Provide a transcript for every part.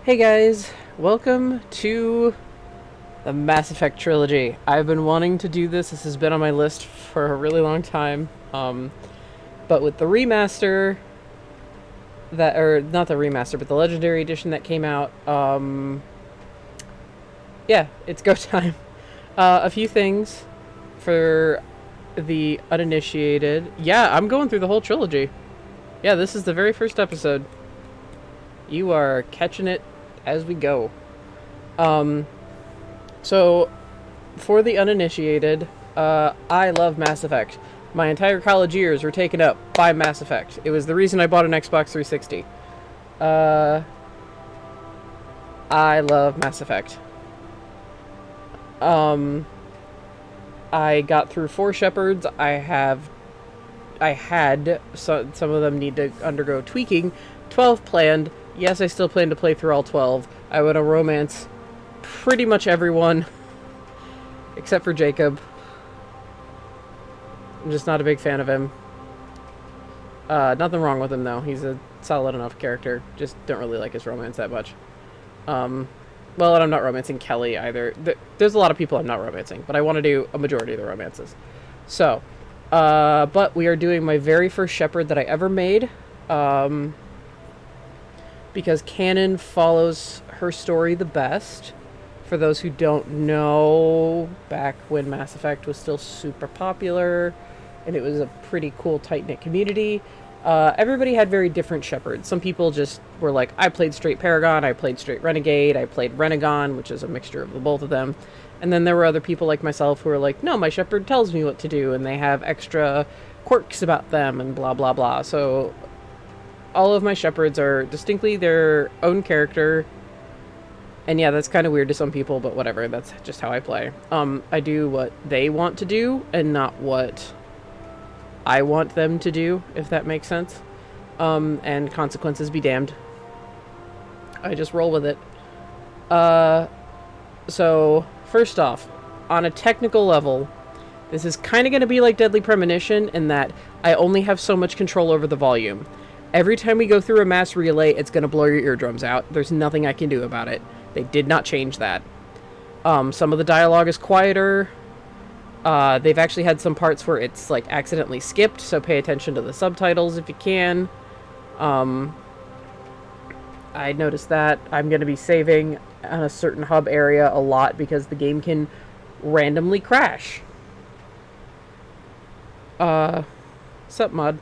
Hey guys, welcome to the Mass Effect trilogy. I've been wanting to do this. This has been on my list for a really long time. But with the remaster or not the remaster, but the Legendary Edition that came out, yeah, it's go time. A few things for the uninitiated. Yeah, I'm going through the whole trilogy. Yeah, this is the very first episode. You are catching it as we go. So, for the uninitiated, I love Mass Effect. My entire college years were taken up by Mass Effect. It was the reason I bought an Xbox 360. I love Mass Effect. I got through 4 Shepards. I had some of them need to undergo tweaking. 12 planned. Yes, I still plan to play through all 12. I want to romance pretty much everyone, except for Jacob. I'm just not a big fan of him. Nothing wrong with him, though. He's a solid enough character. Just don't really like his romance that much. Well, and I'm not romancing Kelly, either. There's a lot of people I'm not romancing, but I want to do a majority of the romances. So, but we are doing my very first Shepard that I ever made. Because canon follows her story the best. For those who don't know, back when Mass Effect was still super popular, and it was a pretty cool, tight-knit community, everybody had very different Shepards. Some people just were like, I played straight Paragon, I played straight Renegade, I played Renegon, which is a mixture of the both of them. And then there were other people like myself who were like, no, my Shepard tells me what to do, and they have extra quirks about them, and blah, blah, blah. So all of my Shepards are distinctly their own character. And yeah, that's kind of weird to some people, but whatever. That's just how I play. I do what they want to do and not what I want them to do, if that makes sense. And consequences be damned. I just roll with it. So, first off, on a technical level, this is kind of going to be like Deadly Premonition in that I only have so much control over the volume. Every time we go through a mass relay, it's going to blow your eardrums out. There's nothing I can do about it. They did not change that. Some of the dialogue is quieter. They've actually had some parts where it's like accidentally skipped, so pay attention to the subtitles if you can. I noticed that. I'm going to be saving on a certain hub area a lot because the game can randomly crash. Sup, mod?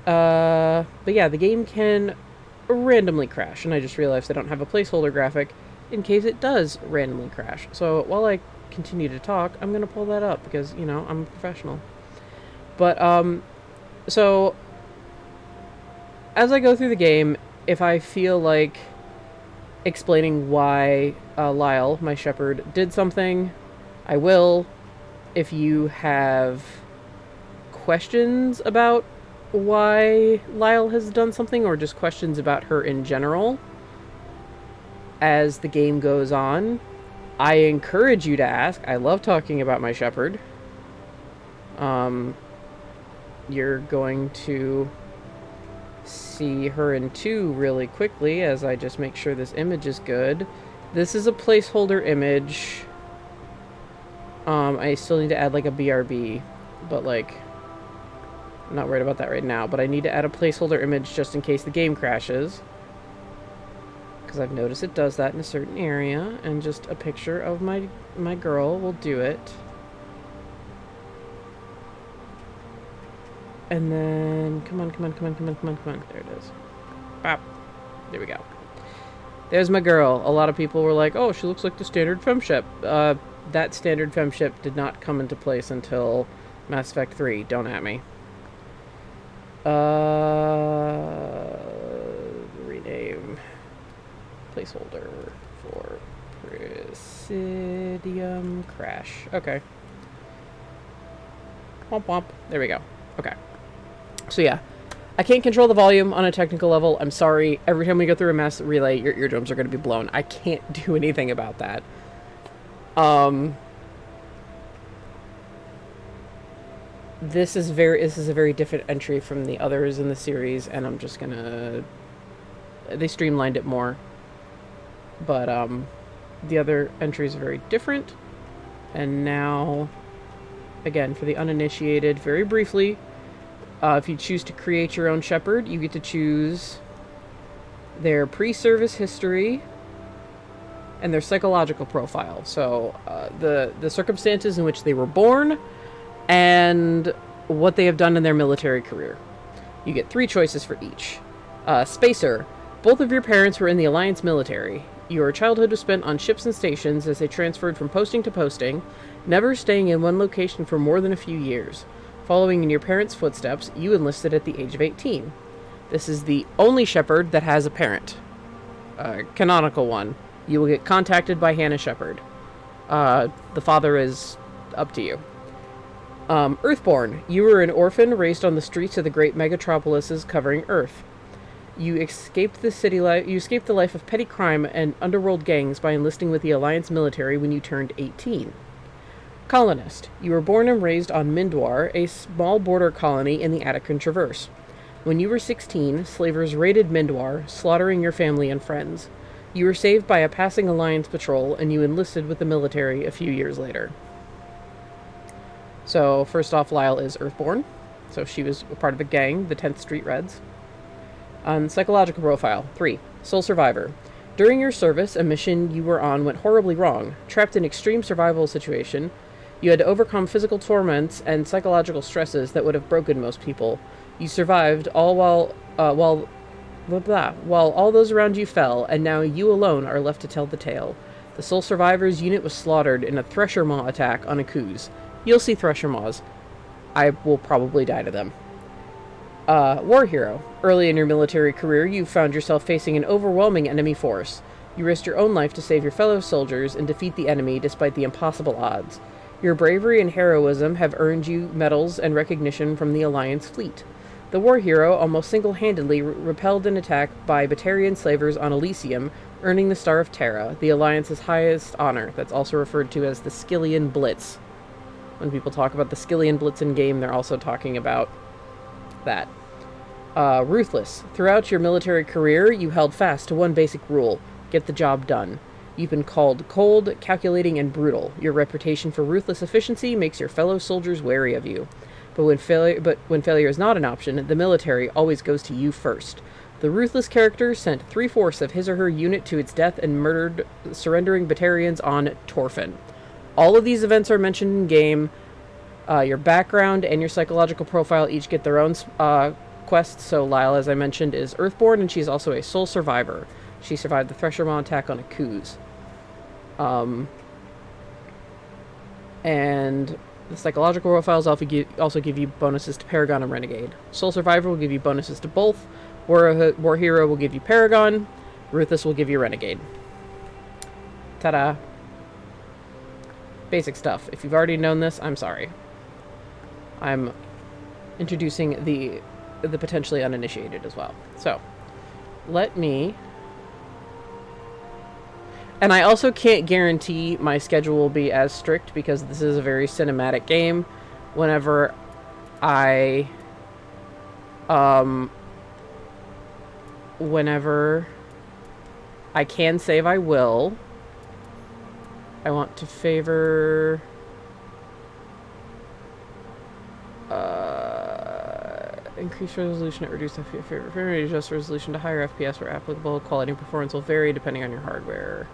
But yeah, the game can randomly crash, and I just realized I don't have a placeholder graphic in case it does randomly crash. So while I continue to talk, I'm gonna pull that up because, you know, I'm a professional. But, so as I go through the game, if I feel like explaining why Lyall, my Shepard, did something, I will. If you have questions about why Lyall has done something, or just questions about her in general as the game goes on, I encourage you to ask. I love talking about my Shepard. You're going to see her in 2 really quickly as I just make sure this image is good. This is a placeholder image. I still need to add like a BRB, but like I'm not worried about that right now, but I need to add a placeholder image just in case the game crashes. Because I've noticed it does that in a certain area, and just a picture of my girl will do it. And then, come on. There it is. Bop. There we go. There's my girl. A lot of people were like, oh, she looks like the standard femship. That standard femship did not come into place until Mass Effect 3. Don't at me. Rename placeholder for Presidium Crash. Okay. Womp womp. There we go. Okay. So yeah, I can't control the volume on a technical level. I'm sorry. Every time we go through a mass relay, your eardrums are going to be blown. I can't do anything about that. This is a very different entry from the others in the series, and I'm just gonna... They streamlined it more. but the other entries are very different. And now, again, for the uninitiated, very briefly, if you choose to create your own Shepard, you get to choose their pre-service history and their psychological profile. So the circumstances in which they were born and what they have done in their military career. You get 3 choices for each. Spacer. Both of your parents were in the Alliance military. Your childhood was spent on ships and stations as they transferred from posting to posting, never staying in one location for more than a few years. Following in your parents' footsteps, you enlisted at the age of 18. This is the only Shepard that has a parent. Canonical one. You will get contacted by Hannah Shepard. The father is up to you. Earthborn. You were an orphan raised on the streets of the great megatropolises covering Earth. You escaped the life of petty crime and underworld gangs by enlisting with the Alliance military when you turned 18. Colonist. You were born and raised on Mindwar, a small border colony in the Attican Traverse. When you were 16, slavers raided Mindwar, slaughtering your family and friends. You were saved by a passing Alliance patrol, and you enlisted with the military a few years later. So, first off, Lyall is Earthborn. So she was a part of a gang, the 10th Street Reds. Psychological profile. 3. Sole survivor. During your service, a mission you were on went horribly wrong. Trapped in extreme survival situation, you had to overcome physical torments and psychological stresses that would have broken most people. You survived all while all those around you fell, and now you alone are left to tell the tale. The sole survivor's unit was slaughtered in a Thresher Maw attack on Akuze. You'll see Thresher Maws. I will probably die to them. War hero. Early in your military career, you found yourself facing an overwhelming enemy force. You risked your own life to save your fellow soldiers and defeat the enemy despite the impossible odds. Your bravery and heroism have earned you medals and recognition from the Alliance fleet. The war hero almost single-handedly repelled an attack by Batarian slavers on Elysium, earning the Star of Terra, the Alliance's highest honor, that's also referred to as the Skillian Blitz. When people talk about the Skillian Blitz in-game, they're also talking about that. Ruthless. Throughout your military career, you held fast to one basic rule: get the job done. You've been called cold, calculating, and brutal. Your reputation for ruthless efficiency makes your fellow soldiers wary of you. But when failure is not an option, the military always goes to you first. The ruthless character sent 3/4 of his or her unit to its death and murdered surrendering Batarians on Torfin. All of these events are mentioned in game. Your background and your psychological profile each get their own quests. So Lyall, as I mentioned, is Earthborn, and she's also a sole survivor. She survived the Thresher Maw attack on Akuze. And the psychological profiles also give you bonuses to Paragon and Renegade. Soul Survivor will give you bonuses to both. War Hero will give you Paragon. Ruthless will give you Renegade. Ta-da. Basic stuff. If you've already known this, I'm sorry. I'm introducing the potentially uninitiated as well. So, let me... And I also can't guarantee my schedule will be as strict because this is a very cinematic game. Whenever I can save, I will. I want to favor increase resolution at reduced FPS. Frame rate adjust resolution to higher FPS where applicable. Quality and performance will vary depending on your hardware.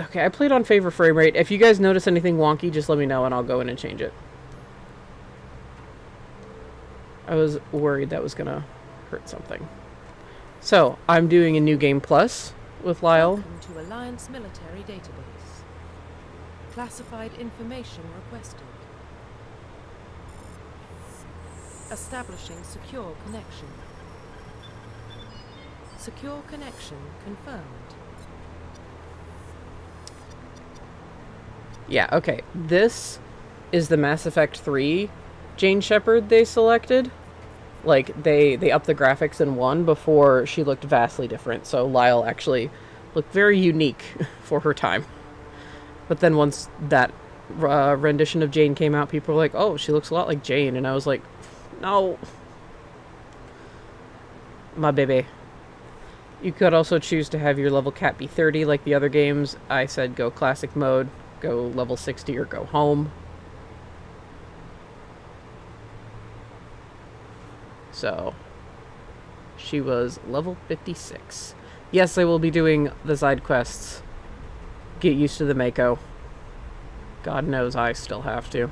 Okay, I played on favor frame rate. If you guys notice anything wonky, just let me know and I'll go in and change it. I was worried that was gonna hurt something. So, I'm doing a new game plus with Lyall. Welcome to Alliance Military Database. Classified information requested. Establishing secure connection. Secure connection confirmed. Yeah, okay. This is the Mass Effect 3 Jane Shepard they selected. Like, they upped the graphics in 1 before she looked vastly different. So Lyall actually looked very unique for her time. But then once that rendition of Jane came out, people were like, oh, she looks a lot like Jane. And I was like, no. My baby. You could also choose to have your level cap be 30 like the other games. I said go classic mode, go level 60 or go home. So, she was level 56. Yes, I will be doing the side quests. Get used to the Mako. God knows I still have to.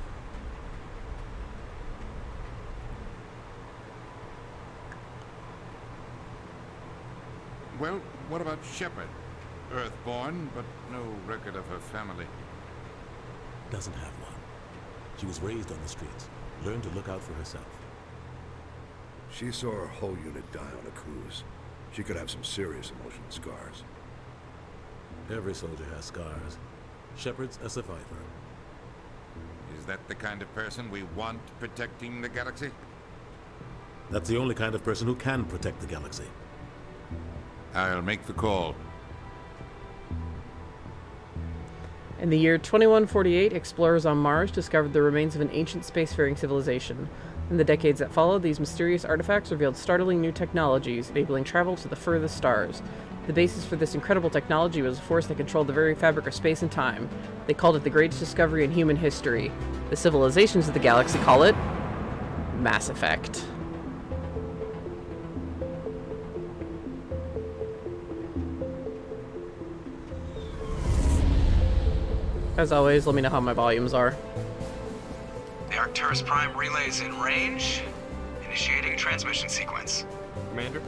Well, what about Shepard? Earthborn, but no record of her family. Doesn't have one. She was raised on the streets, learned to look out for herself. She saw her whole unit die on Akuze. She could have some serious emotional scars. Every soldier has scars. Shepard's a survivor. Is that the kind of person we want protecting the galaxy? That's the only kind of person who can protect the galaxy. I'll make the call. In the year 2148, explorers on Mars discovered the remains of an ancient spacefaring civilization. In the decades that followed, these mysterious artifacts revealed startling new technologies, enabling travel to the furthest stars. The basis for this incredible technology was a force that controlled the very fabric of space and time. They called it the greatest discovery in human history. The civilizations of the galaxy call it Mass Effect. As always, let me know how my volumes are. The Arcturus Prime relay is in range. Initiating transmission sequence. Commander?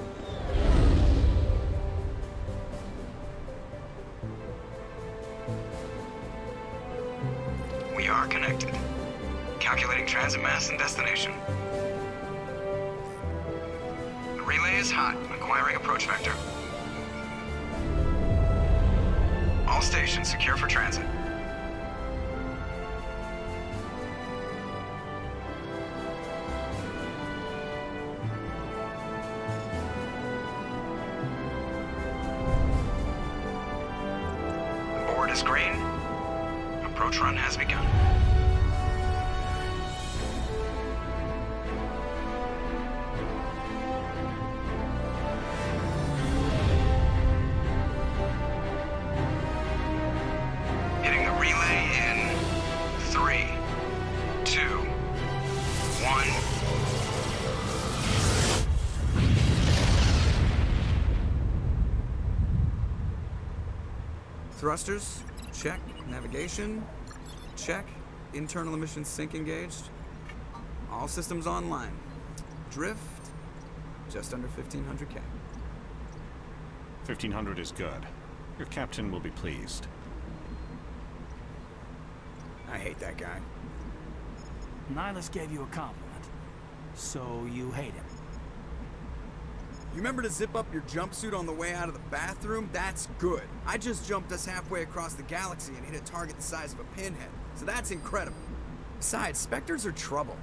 We are connected. Calculating transit mass and destination. The relay is hot, acquiring approach vector. All stations secure for transit. The board is green. Approach run has begun. Hitting the relay in 3, 2, 1. Thrusters, check. Navigation, check. Internal emissions sync engaged. All systems online. Drift, just under 1500K. 1500 is good. Your captain will be pleased. I hate that guy. Nihilus gave you a compliment, so you hate him. You remember to zip up your jumpsuit on the way out of the bathroom? That's good. I just jumped us halfway across the galaxy and hit a target the size of a pinhead, so that's incredible. Besides, Spectres are trouble.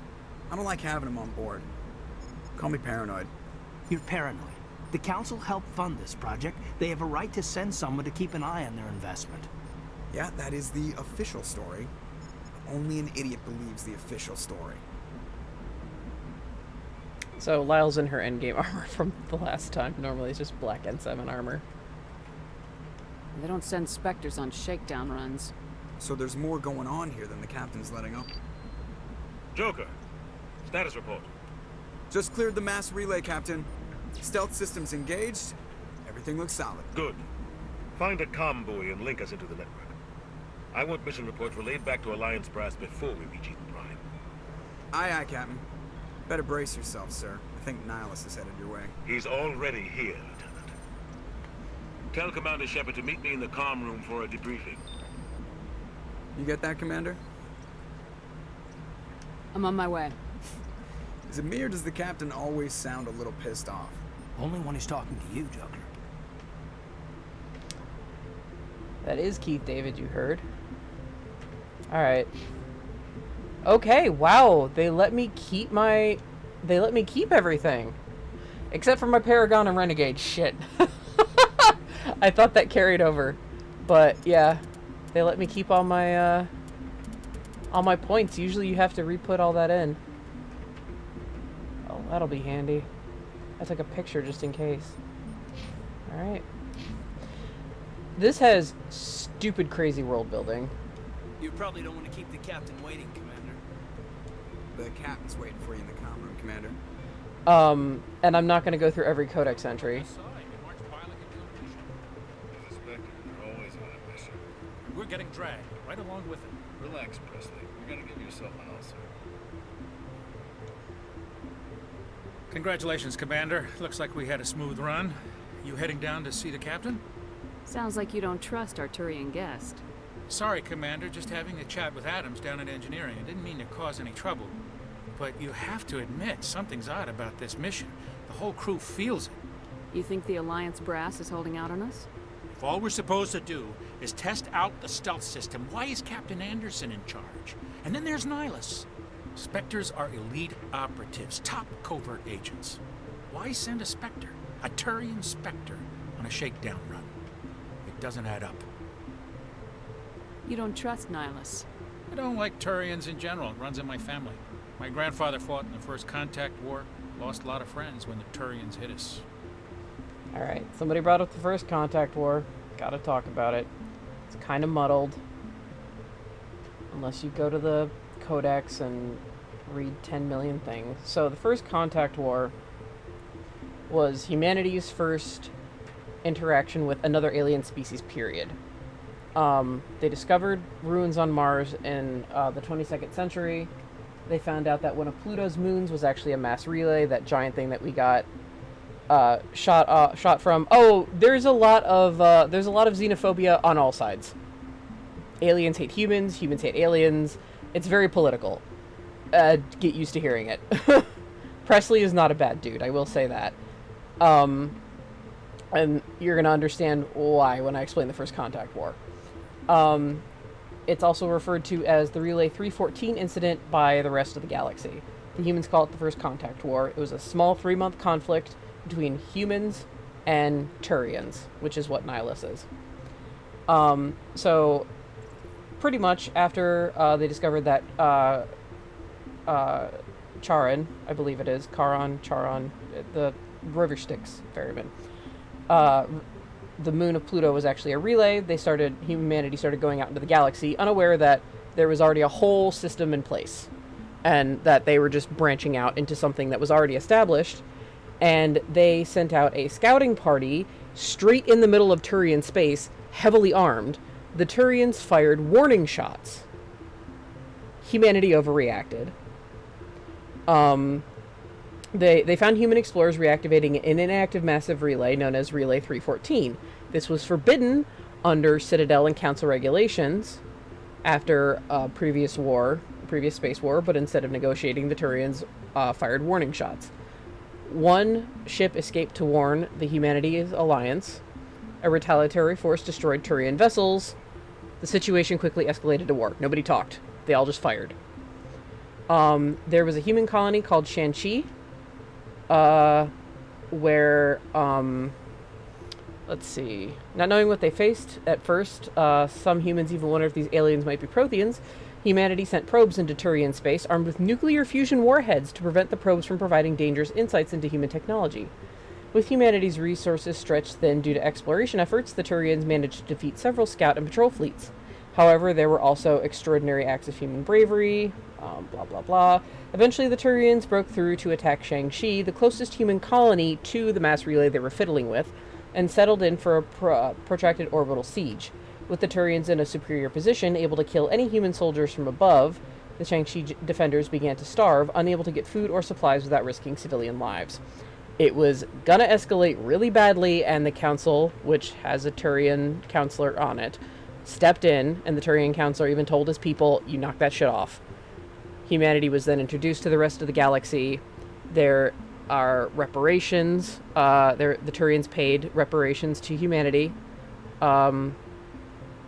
I don't like having them on board. Call me paranoid. You're paranoid. The Council helped fund this project. They have a right to send someone to keep an eye on their investment. Yeah, that is the official story. Only an idiot believes the official story. So Lyall's in her endgame armor from the last time. Normally it's just black N7 armor. They don't send Spectres on shakedown runs. So there's more going on here than the captain's letting up. Joker, status report. Just cleared the mass relay, Captain. Stealth systems engaged. Everything looks solid. Good. Find a comm buoy and link us into the network. I want mission reports relayed back to Alliance brass before we reach Eden Prime. Aye, aye, Captain. Better brace yourself, sir. I think Nihilus is headed your way. He's already here, Lieutenant. Tell Commander Shepard to meet me in the comm room for a debriefing. You get that, Commander? I'm on my way. Is it me or does the Captain always sound a little pissed off? Only when he's talking to you, Joker. That is Keith David, you heard. Alright. Okay, wow. They let me keep everything. Except for my Paragon and Renegade. Shit. I thought that carried over. But, yeah. They let me keep all my all my points. Usually you have to re-put all that in. Oh, that'll be handy. I took a picture just in case. Alright. This has stupid crazy world building. You probably don't want to keep the captain waiting, Commander. The captain's waiting for you in the comm room, Commander. And I'm not going to go through every codex entry. We're getting dragged right along with it. Relax, Presley. You're gonna give yourself an ulcer. Congratulations, Commander. Looks like we had a smooth run. You heading down to see the captain? Sounds like you don't trust our Turian guest. Sorry, Commander. Just having a chat with Adams down at engineering. I didn't mean to cause any trouble. But you have to admit, something's odd about this mission. The whole crew feels it. You think the Alliance brass is holding out on us? If all we're supposed to do is test out the stealth system, why is Captain Anderson in charge? And then there's Nihilus. Spectres are elite operatives, top covert agents. Why send a Spectre, a Turian Spectre, on a shakedown run? It doesn't add up. You don't trust Nihilus? I don't like Turians in general. It runs in my family. My grandfather fought in the First Contact War, lost a lot of friends when the Turians hit us. Alright, somebody brought up the First Contact War. Gotta talk about it. It's kind of muddled. Unless you go to the Codex and read 10 million things. So the First Contact War was humanity's first interaction with another alien species, period. They discovered ruins on Mars in the 22nd century. They found out that one of Pluto's moons was actually a mass relay, that giant thing that we got shot from. Oh, there's a lot of xenophobia on all sides. Aliens hate humans, humans hate aliens. It's very political. Get used to hearing it. Presley is not a bad dude, I will say that. And you're gonna understand why when I explain the First Contact War. It's also referred to as the Relay 314 incident by the rest of the galaxy. The humans call it the First Contact War. It was a small 3-month conflict between humans and Turians, which is what Nihilus is. So, pretty much after they discovered that Charon, I believe it is, Charon, the River Styx ferryman, the moon of Pluto was actually a relay. Humanity started going out into the galaxy, unaware that there was already a whole system in place, and that they were just branching out into something that was already established. And they sent out a scouting party straight in the middle of Turian space, heavily armed. The Turians fired warning shots. Humanity overreacted. They found human explorers reactivating an inactive massive relay known as Relay 314. This was forbidden under Citadel and Council regulations after a previous space war, but instead of negotiating, the Turians fired warning shots. One ship escaped to warn the Humanities Alliance. A retaliatory force destroyed Turian vessels. The situation quickly escalated to war. Nobody talked. They all just fired. There was a human colony called Shanxi, where, let's see, not knowing what they faced at first, some humans even wondered if these aliens might be Protheans. Humanity sent probes into Turian space armed with nuclear fusion warheads to prevent the probes from providing dangerous insights into human technology. With humanity's resources stretched thin due to exploration efforts, the Turians managed to defeat several scout and patrol fleets. However, there were also extraordinary acts of human bravery, blah blah blah. Eventually, the Turians broke through to attack Shang-Chi, the closest human colony to the mass relay they were fiddling with, and settled in for a protracted orbital siege. With the Turians in a superior position, able to kill any human soldiers from above, the Shang-Chi defenders began to starve, unable to get food or supplies without risking civilian lives. It was gonna escalate really badly, and the Council, which has a Turian counselor on it, stepped in, and the Turian counselor even told his people, you knock that shit off. Humanity was then introduced to the rest of the galaxy. There are reparations. The Turians paid reparations to humanity.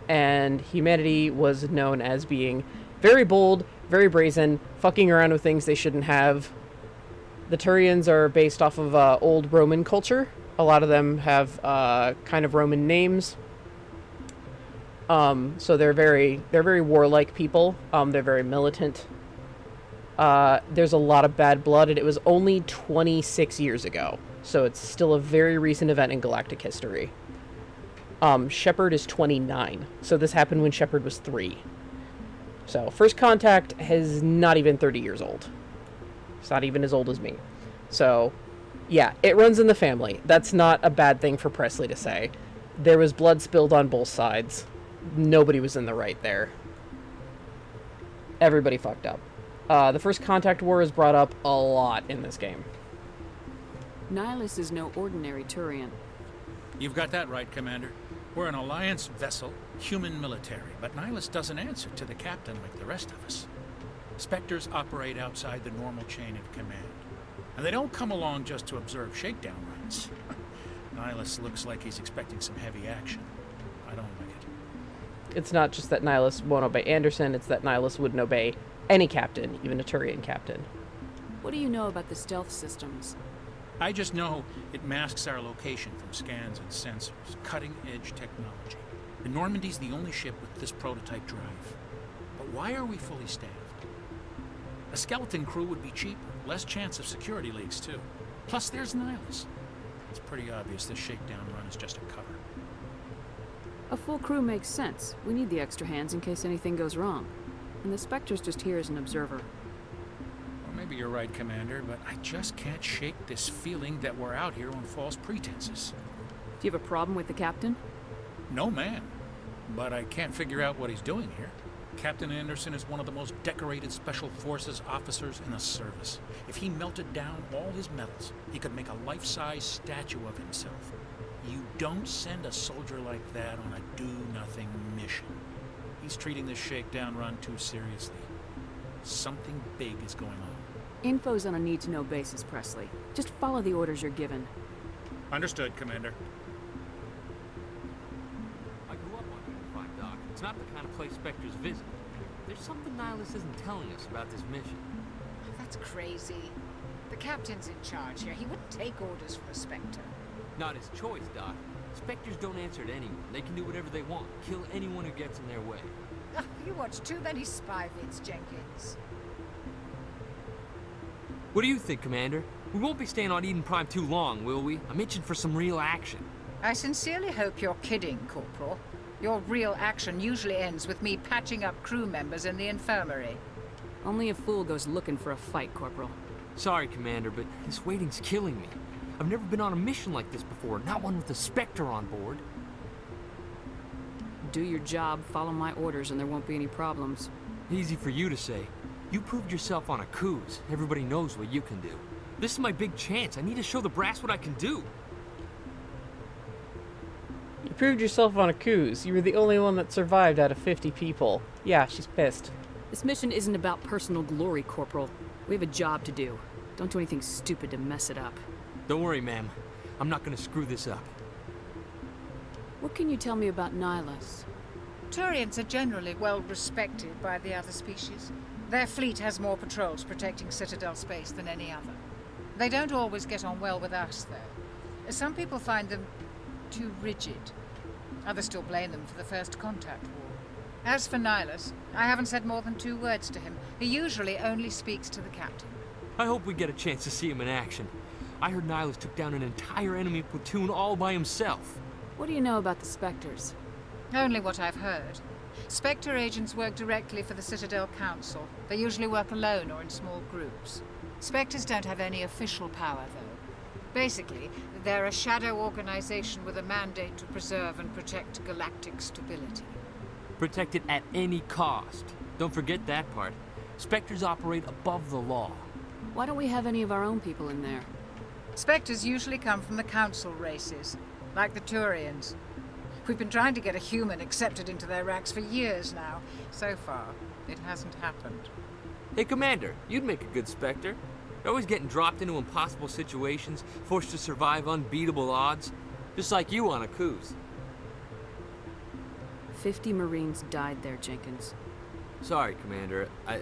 And humanity was known as being very bold, very brazen, fucking around with things they shouldn't have. The Turians are based off of old Roman culture. A lot of them have kind of Roman names. So they're very warlike people. They're very militant. There's a lot of bad blood, and it was only 26 years ago. So it's still a very recent event in galactic history. Shepard is 29. So this happened when Shepard was 3. So First Contact is not even 30 years old. It's not even as old as me. So, yeah, it runs in the family. That's not a bad thing for Presley to say. There was blood spilled on both sides. Nobody was in the right there. Everybody fucked up. The First Contact War is brought up a lot in this game. Nihilus is no ordinary Turian. You've got that right, Commander. We're an Alliance vessel, human military, but Nihilus doesn't answer to the captain like the rest of us. Spectres operate outside the normal chain of command, and they don't come along just to observe shakedown runs. Nihilus looks like he's expecting some heavy action. I don't like it. It's not just that Nihilus won't obey Anderson, it's that Nihilus wouldn't obey any captain, even a Turian captain. What do you know about the stealth systems? I just know it masks our location from scans and sensors. Cutting-edge technology. The Normandy's the only ship with this prototype drive. But why are we fully staffed? A skeleton crew would be cheaper. Less chance of security leaks, too. Plus, there's Nihilus. It's pretty obvious this shakedown run is just a cover. A full crew makes sense. We need the extra hands in case anything goes wrong. And the Spectre's just here as an observer. Well, maybe you're right, Commander, but I just can't shake this feeling that we're out here on false pretenses. Do you have a problem with the captain? No, man. But I can't figure out what he's doing here. Captain Anderson is one of the most decorated Special Forces officers in the service. If he melted down all his medals, he could make a life-size statue of himself. You don't send a soldier like that on a do-nothing mission. He's treating this shakedown run too seriously. Something big is going on. Info's on a need-to-know basis, Presley. Just follow the orders you're given. Understood, Commander. I grew up on Unit Prime, Doc. It's not the kind of place Spectres visit. There's something Nihilus isn't telling us about this mission. That's crazy. The captain's in charge here. He wouldn't take orders from a Spectre. Not his choice, Doc. Spectres don't answer to anyone. They can do whatever they want. Kill anyone who gets in their way. You watch too many spy vids, Jenkins. What do you think, Commander? We won't be staying on Eden Prime too long, will we? I'm itching for some real action. I sincerely hope you're kidding, Corporal. Your real action usually ends with me patching up crew members in the infirmary. Only a fool goes looking for a fight, Corporal. Sorry, Commander, but this waiting's killing me. I've never been on a mission like this before, not one with a Spectre on board. Do your job, follow my orders, and there won't be any problems. Easy for you to say. You proved yourself on Akuze. Everybody knows what you can do. This is my big chance. I need to show the brass what I can do. You proved yourself on Akuze. You were the only one that survived out of 50 people. Yeah, she's pissed. This mission isn't about personal glory, Corporal. We have a job to do. Don't do anything stupid to mess it up. Don't worry, ma'am. I'm not gonna screw this up. What can you tell me about Nihilus? Turians are generally well respected by the other species. Their fleet has more patrols protecting Citadel space than any other. They don't always get on well with us, though. Some people find them too rigid. Others still blame them for the First Contact War. As for Nihilus, I haven't said more than 2 words to him. He usually only speaks to the captain. I hope we get a chance to see him in action. I heard Nihilus took down an entire enemy platoon all by himself. What do you know about the Spectres? Only what I've heard. Spectre agents work directly for the Citadel Council. They usually work alone or in small groups. Spectres don't have any official power, though. Basically, they're a shadow organization with a mandate to preserve and protect galactic stability. Protect it at any cost. Don't forget that part. Spectres operate above the law. Why don't we have any of our own people in there? Spectres usually come from the Council races, like the Turians. We've been trying to get a human accepted into their ranks for years now. So far, it hasn't happened. Hey, Commander, you'd make a good Spectre. You're always getting dropped into impossible situations, forced to survive unbeatable odds. Just like you on Akuze. 50 Marines died there, Jenkins. Sorry, Commander. I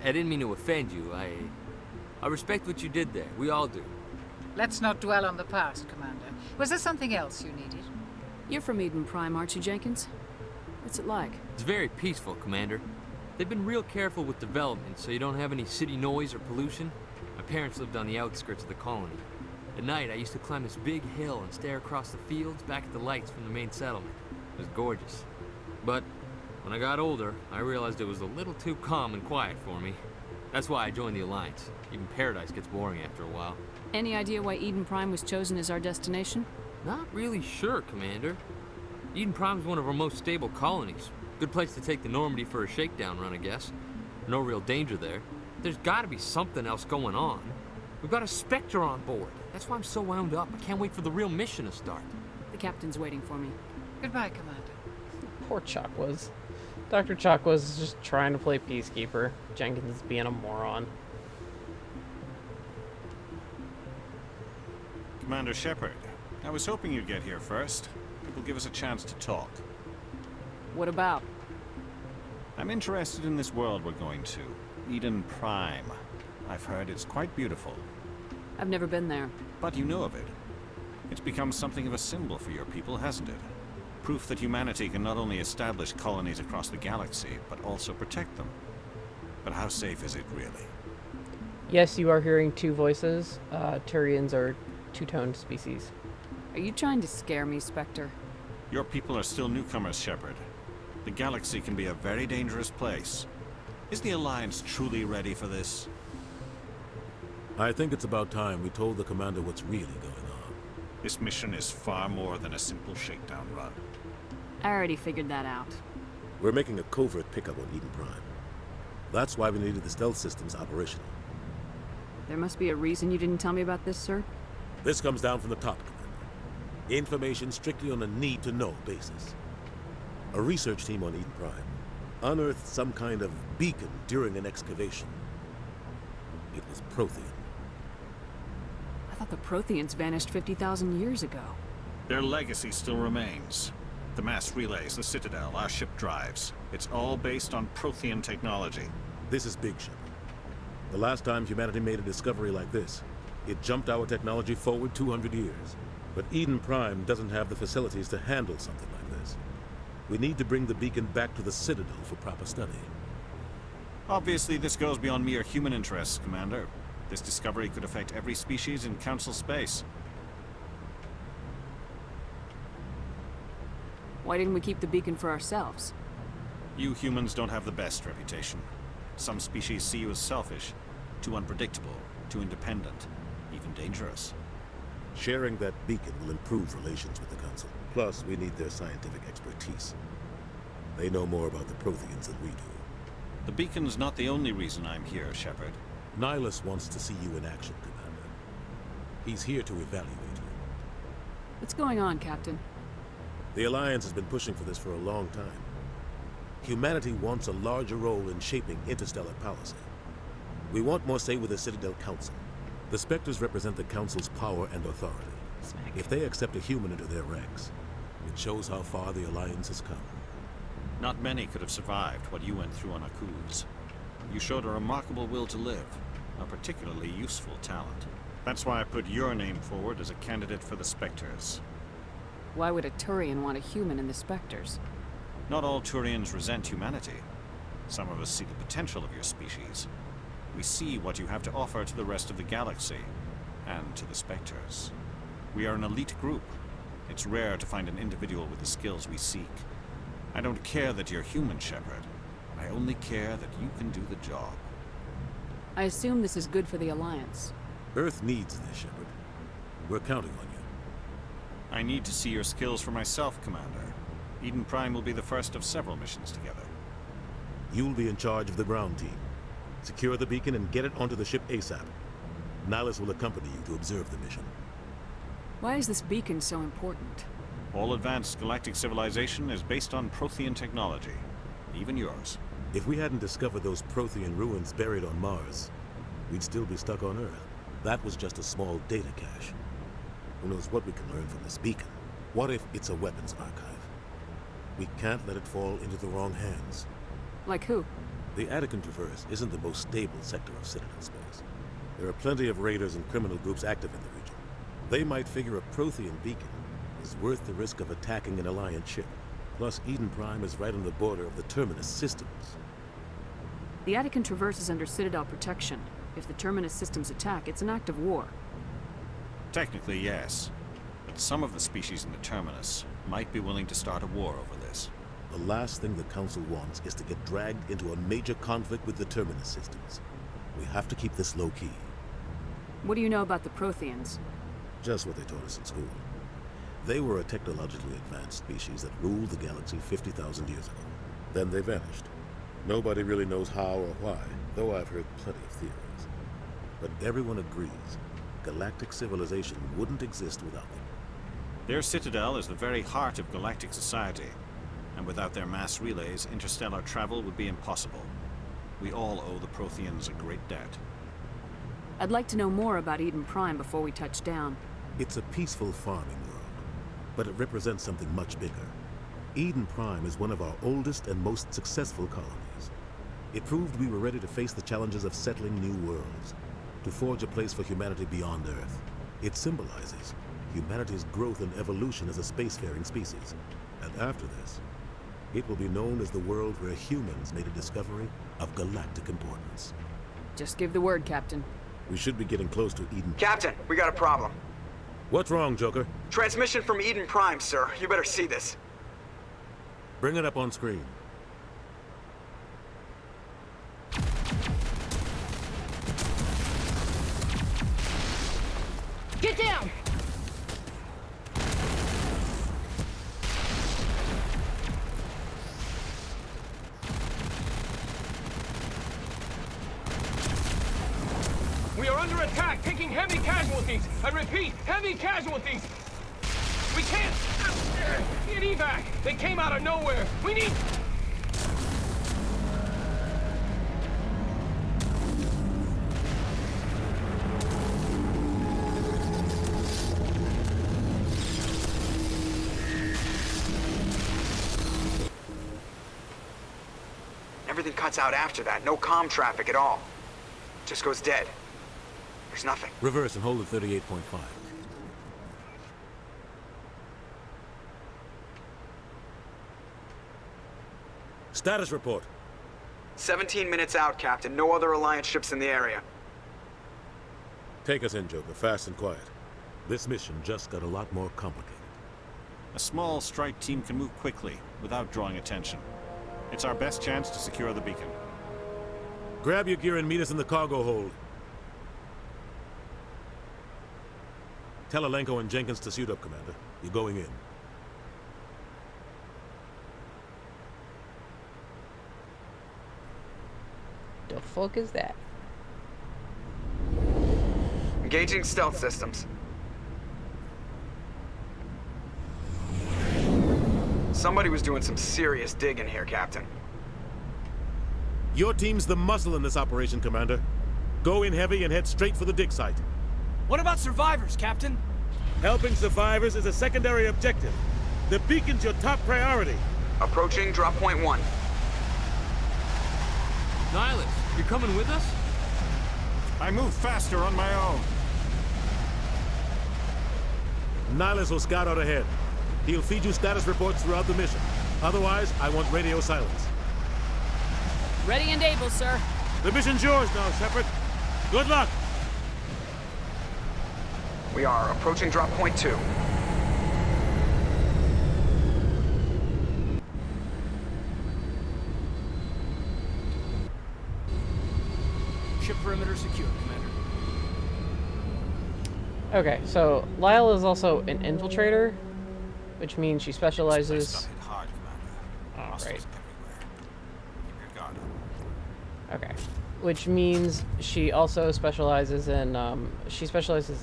didn't mean to offend you. I respect what you did there. We all do. Let's not dwell on the past, Commander. Was there something else you needed? You're from Eden Prime, aren't you, Jenkins? What's it like? It's very peaceful, Commander. They've been real careful with development, so you don't have any city noise or pollution. My parents lived on the outskirts of the colony. At night, I used to climb this big hill and stare across the fields back at the lights from the main settlement. It was gorgeous. But when I got older, I realized it was a little too calm and quiet for me. That's why I joined the Alliance. Even Paradise gets boring after a while. Any idea why Eden Prime was chosen as our destination? Not really sure, Commander. Eden Prime's one of our most stable colonies. Good place to take the Normandy for a shakedown run, I guess. No real danger there. There's gotta be something else going on. We've got a Spectre on board. That's why I'm so wound up. I can't wait for the real mission to start. The captain's waiting for me. Goodbye, Commander. Poor Chakwas. Dr. Chakwas is just trying to play peacekeeper. Jenkins is being a moron. Commander Shepard, I was hoping you'd get here first. It will give us a chance to talk. What about? I'm interested in this world we're going to. Eden Prime. I've heard it's quite beautiful. I've never been there. But you know of it. It's become something of a symbol for your people, hasn't it? Proof that humanity can not only establish colonies across the galaxy, but also protect them. But how safe is it, really? Yes, you are hearing two voices. Turians are two-toned species. Are you trying to scare me, Spectre? Your people are still newcomers, Shepard. The galaxy can be a very dangerous place. Is the Alliance truly ready for this? I think it's about time we told the commander what's really going on. This mission is far more than a simple shakedown run. I already figured that out. We're making a covert pickup on Eden Prime. That's why we needed the stealth systems operational. There must be a reason you didn't tell me about this, sir? This comes down from the top, Commander. Information strictly on a need-to-know basis. A research team on Eden Prime unearthed some kind of beacon during an excavation. It was Prothean. I thought the Protheans vanished 50,000 years ago. Their legacy still remains. The mass relays, the Citadel, our ship drives. It's all based on Prothean technology. This is big, Shepard. The last time humanity made a discovery like this, it jumped our technology forward 200 years. But Eden Prime doesn't have the facilities to handle something like this. We need to bring the beacon back to the Citadel for proper study. Obviously, this goes beyond mere human interests, Commander. This discovery could affect every species in Council space. Why didn't we keep the beacon for ourselves? You humans don't have the best reputation. Some species see you as selfish, too unpredictable, too independent, even dangerous. Sharing that beacon will improve relations with the Council. Plus, we need their scientific expertise. They know more about the Protheans than we do. The beacon's not the only reason I'm here, Shepard. Nihilus wants to see you in action, Commander. He's here to evaluate you. What's going on, Captain? The Alliance has been pushing for this for a long time. Humanity wants a larger role in shaping interstellar policy. We want more say with the Citadel Council. The Spectres represent the Council's power and authority. If they accept a human into their ranks, it shows how far the Alliance has come. Not many could have survived what you went through on Akuze. You showed a remarkable will to live, a particularly useful talent. That's why I put your name forward as a candidate for the Spectres. Why would a Turian want a human in the Spectres? Not all Turians resent humanity. Some of us see the potential of your species. We see what you have to offer to the rest of the galaxy, and to the Spectres. We are an elite group. It's rare to find an individual with the skills we seek. I don't care that you're human, Shepard. I only care that you can do the job. I assume this is good for the Alliance. Earth needs this, Shepard. We're counting on you. I need to see your skills for myself, Commander. Eden Prime will be the first of several missions together. You'll be in charge of the ground team. Secure the beacon and get it onto the ship ASAP. Nihilus will accompany you to observe the mission. Why is this beacon so important? All advanced galactic civilization is based on Prothean technology. Even yours. If we hadn't discovered those Prothean ruins buried on Mars, we'd still be stuck on Earth. That was just a small data cache. Who knows what we can learn from this beacon? What if it's a weapons archive? We can't let it fall into the wrong hands. Like who? The Attican Traverse isn't the most stable sector of Citadel space. There are plenty of raiders and criminal groups active in the region. They might figure a Prothean beacon is worth the risk of attacking an Alliance ship. Plus, Eden Prime is right on the border of the Terminus systems. The Attican traverses under Citadel protection. If the Terminus systems attack, it's an act of war. Technically, yes. But some of the species in the Terminus might be willing to start a war over this. The last thing the Council wants is to get dragged into a major conflict with the Terminus systems. We have to keep this low-key. What do you know about the Protheans? Just what they taught us in school. They were a technologically advanced species that ruled the galaxy 50,000 years ago. Then they vanished. Nobody really knows how or why, though I've heard plenty of theories. But everyone agrees galactic civilization wouldn't exist without them. Their citadel is the very heart of galactic society, and without their mass relays, interstellar travel would be impossible. We all owe the Protheans a great debt. I'd like to know more about Eden Prime before we touch down. It's a peaceful farming world, but it represents something much bigger. Eden Prime is one of our oldest and most successful colonies. It proved we were ready to face the challenges of settling new worlds, to forge a place for humanity beyond Earth. It symbolizes humanity's growth and evolution as a spacefaring species. And after this, it will be known as the world where humans made a discovery of galactic importance. Just give the word, Captain. We should be getting close to Eden. Captain, we got a problem. What's wrong, Joker? Transmission from Eden Prime, sir. You better see this. Bring it up on screen. Get down! We are under attack, taking heavy casualties. I repeat, heavy casualties. We can't get evac. They came out of nowhere. We need... Everything cuts out after that. No comm traffic at all. Just goes dead. There's nothing. Reverse and hold at 38.5. Status report. 17 minutes out, Captain. No other Alliance ships in the area. Take us in, Joker, fast and quiet. This mission just got a lot more complicated. A small strike team can move quickly, without drawing attention. It's our best chance to secure the beacon. Grab your gear and meet us in the cargo hold. Tell Alenko and Jenkins to suit up, Commander. You're going in. The fuck is that? Engaging stealth systems. Somebody was doing some serious digging here, Captain. Your team's the muscle in this operation, Commander. Go in heavy and head straight for the dig site. What about survivors, Captain? Helping survivors is a secondary objective. The beacon's your top priority. Approaching drop point 1. Nihilus, you're coming with us? I move faster on my own. Nihilus will scout out ahead. He'll feed you status reports throughout the mission. Otherwise, I want radio silence. Ready and able, sir. The mission's yours now, Shepard. Good luck! We are approaching drop point 2. Ship perimeter secure, Commander. Okay, so Lyall is also an infiltrator, which means she specializes... Oh, right. Okay. Which means she also specializes in, in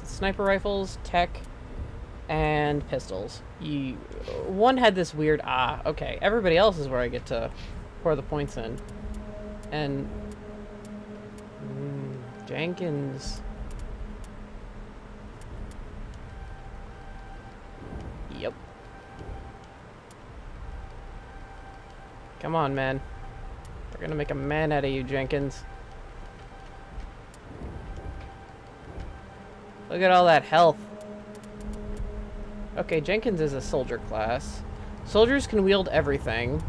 sniper rifles, tech, and pistols. One had this weird, okay, everybody else is where I get to pour the points in. And... Jenkins... Yep. Come on, man. We're gonna make a man out of you, Jenkins. Look at all that health. Okay, Jenkins is a soldier class, Soldiers can wield everything.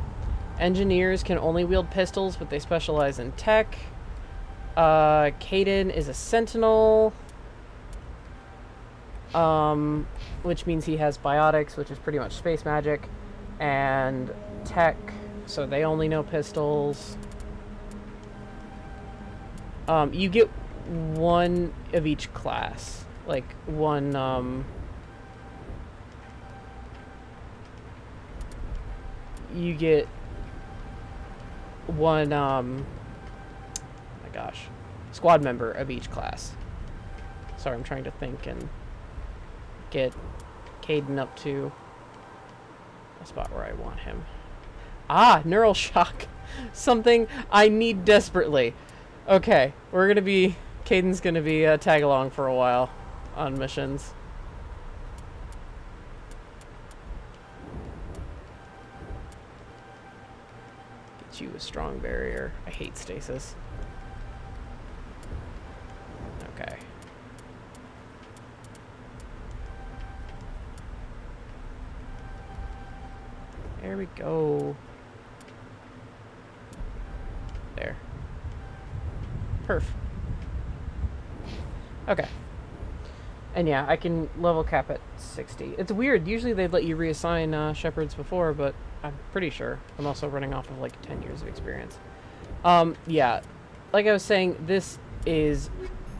Engineers can only wield pistols, but they specialize in tech. Caden is a sentinel. Which means he has biotics, which is pretty much space magic. And tech, so they only know pistols. You get one of each class. Like, one, you get one, oh my gosh, squad member of each class. Sorry, I'm trying to think and get Caden up to a spot where I want him. Ah, neural shock. Something I need desperately. Okay, we're gonna be, Caden's gonna be tag along for a while on missions. Get you a strong barrier. I hate stasis. Okay. There we go. There. Perf. Okay. And yeah, I can level cap at 60. It's weird. Usually they'd let you reassign Shepards before, but I'm pretty sure. I'm also running off of like 10 years of experience. Yeah. Like I was saying, this is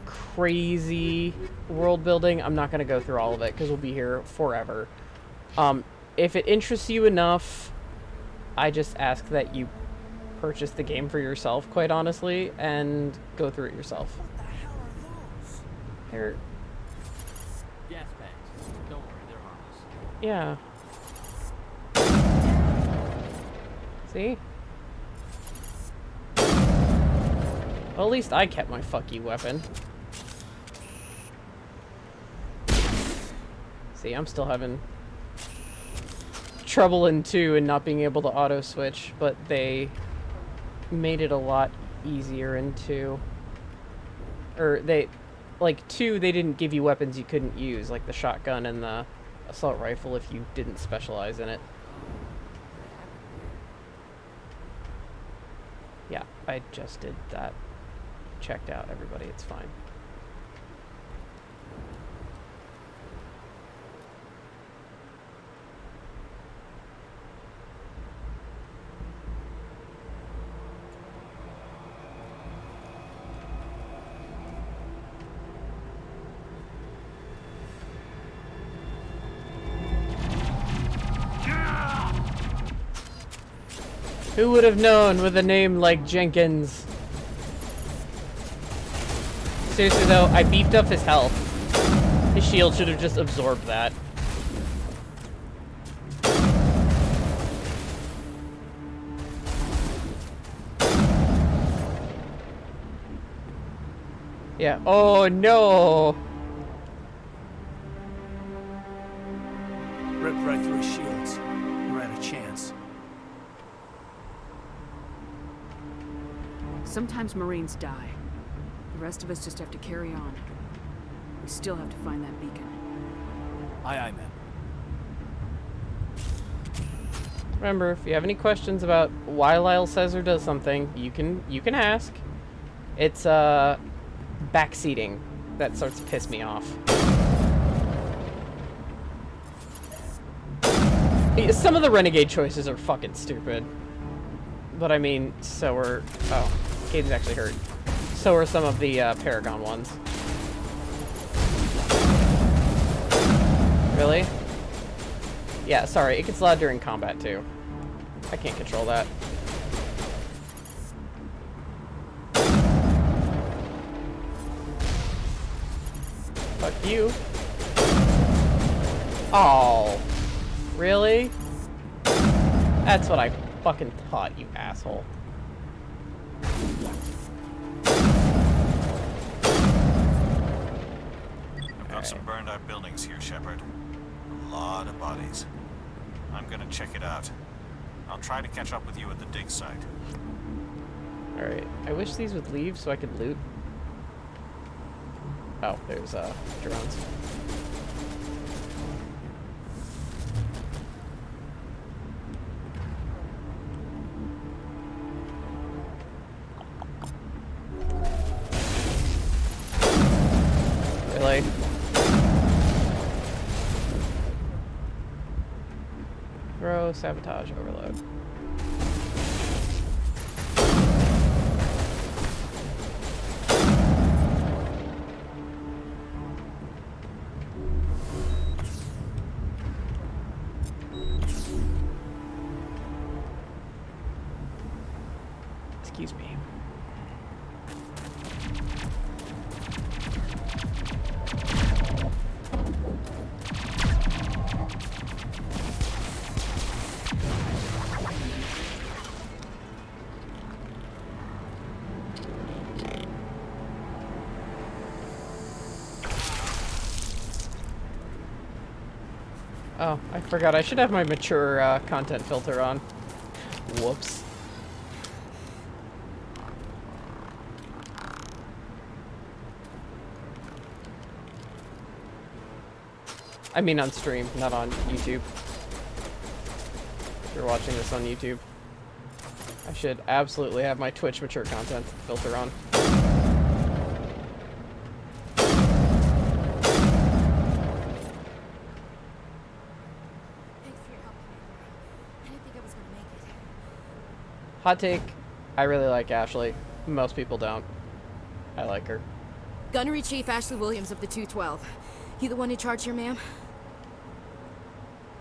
crazy world building. I'm not going to go through all of it because we'll be here forever. If it interests you enough, I just ask that you purchase the game for yourself, quite honestly, and go through it yourself. What the hell are those? They're... gas bags. Don't worry, they're harmless. yeah. See? Well, at least I kept my fuck you weapon. See, I'm still having trouble in 2 and not being able to auto switch, but they made it a lot easier in 2. Or they, like 2, they didn't give you weapons you couldn't use, like the shotgun and the assault rifle if you didn't specialize in it. Yeah, I just did that. Checked out, everybody, it's fine. Who would have known with a name like Jenkins? Seriously though, I beefed up his health. His shield should have just absorbed that. Yeah. Oh no! Ripped right through his shields. Never had a chance. Sometimes Marines die. The rest of us just have to carry on. We still have to find that beacon. Aye, aye, man. Remember, if you have any questions about why Lyall says or does something, you can ask. It's backseating that starts to piss me off. Some of the renegade choices are fucking stupid. But I mean, so are... oh, Caden's actually hurt. So are some of the Paragon ones. Really? Yeah, sorry, it gets loud during combat too. I can't control that. Fuck you. Oh. Really? That's what I fucking thought, you asshole. I've got some burned out buildings here, Shepard. A lot of bodies. I'm gonna check it out. I'll try to catch up with you at the dig site. Alright, I wish these would leave so I could loot. Oh, there's drones. go. Sabotage overload. Excuse me. Oh, I forgot. I should have my mature content filter on. Whoops. I mean on stream, not on YouTube. If you're watching this on YouTube. I should absolutely have my Twitch mature content filter on. Hot take, I really like Ashley. Most people don't. I like her. Gunnery Chief Ashley Williams of the 212. You the one in charge here, ma'am?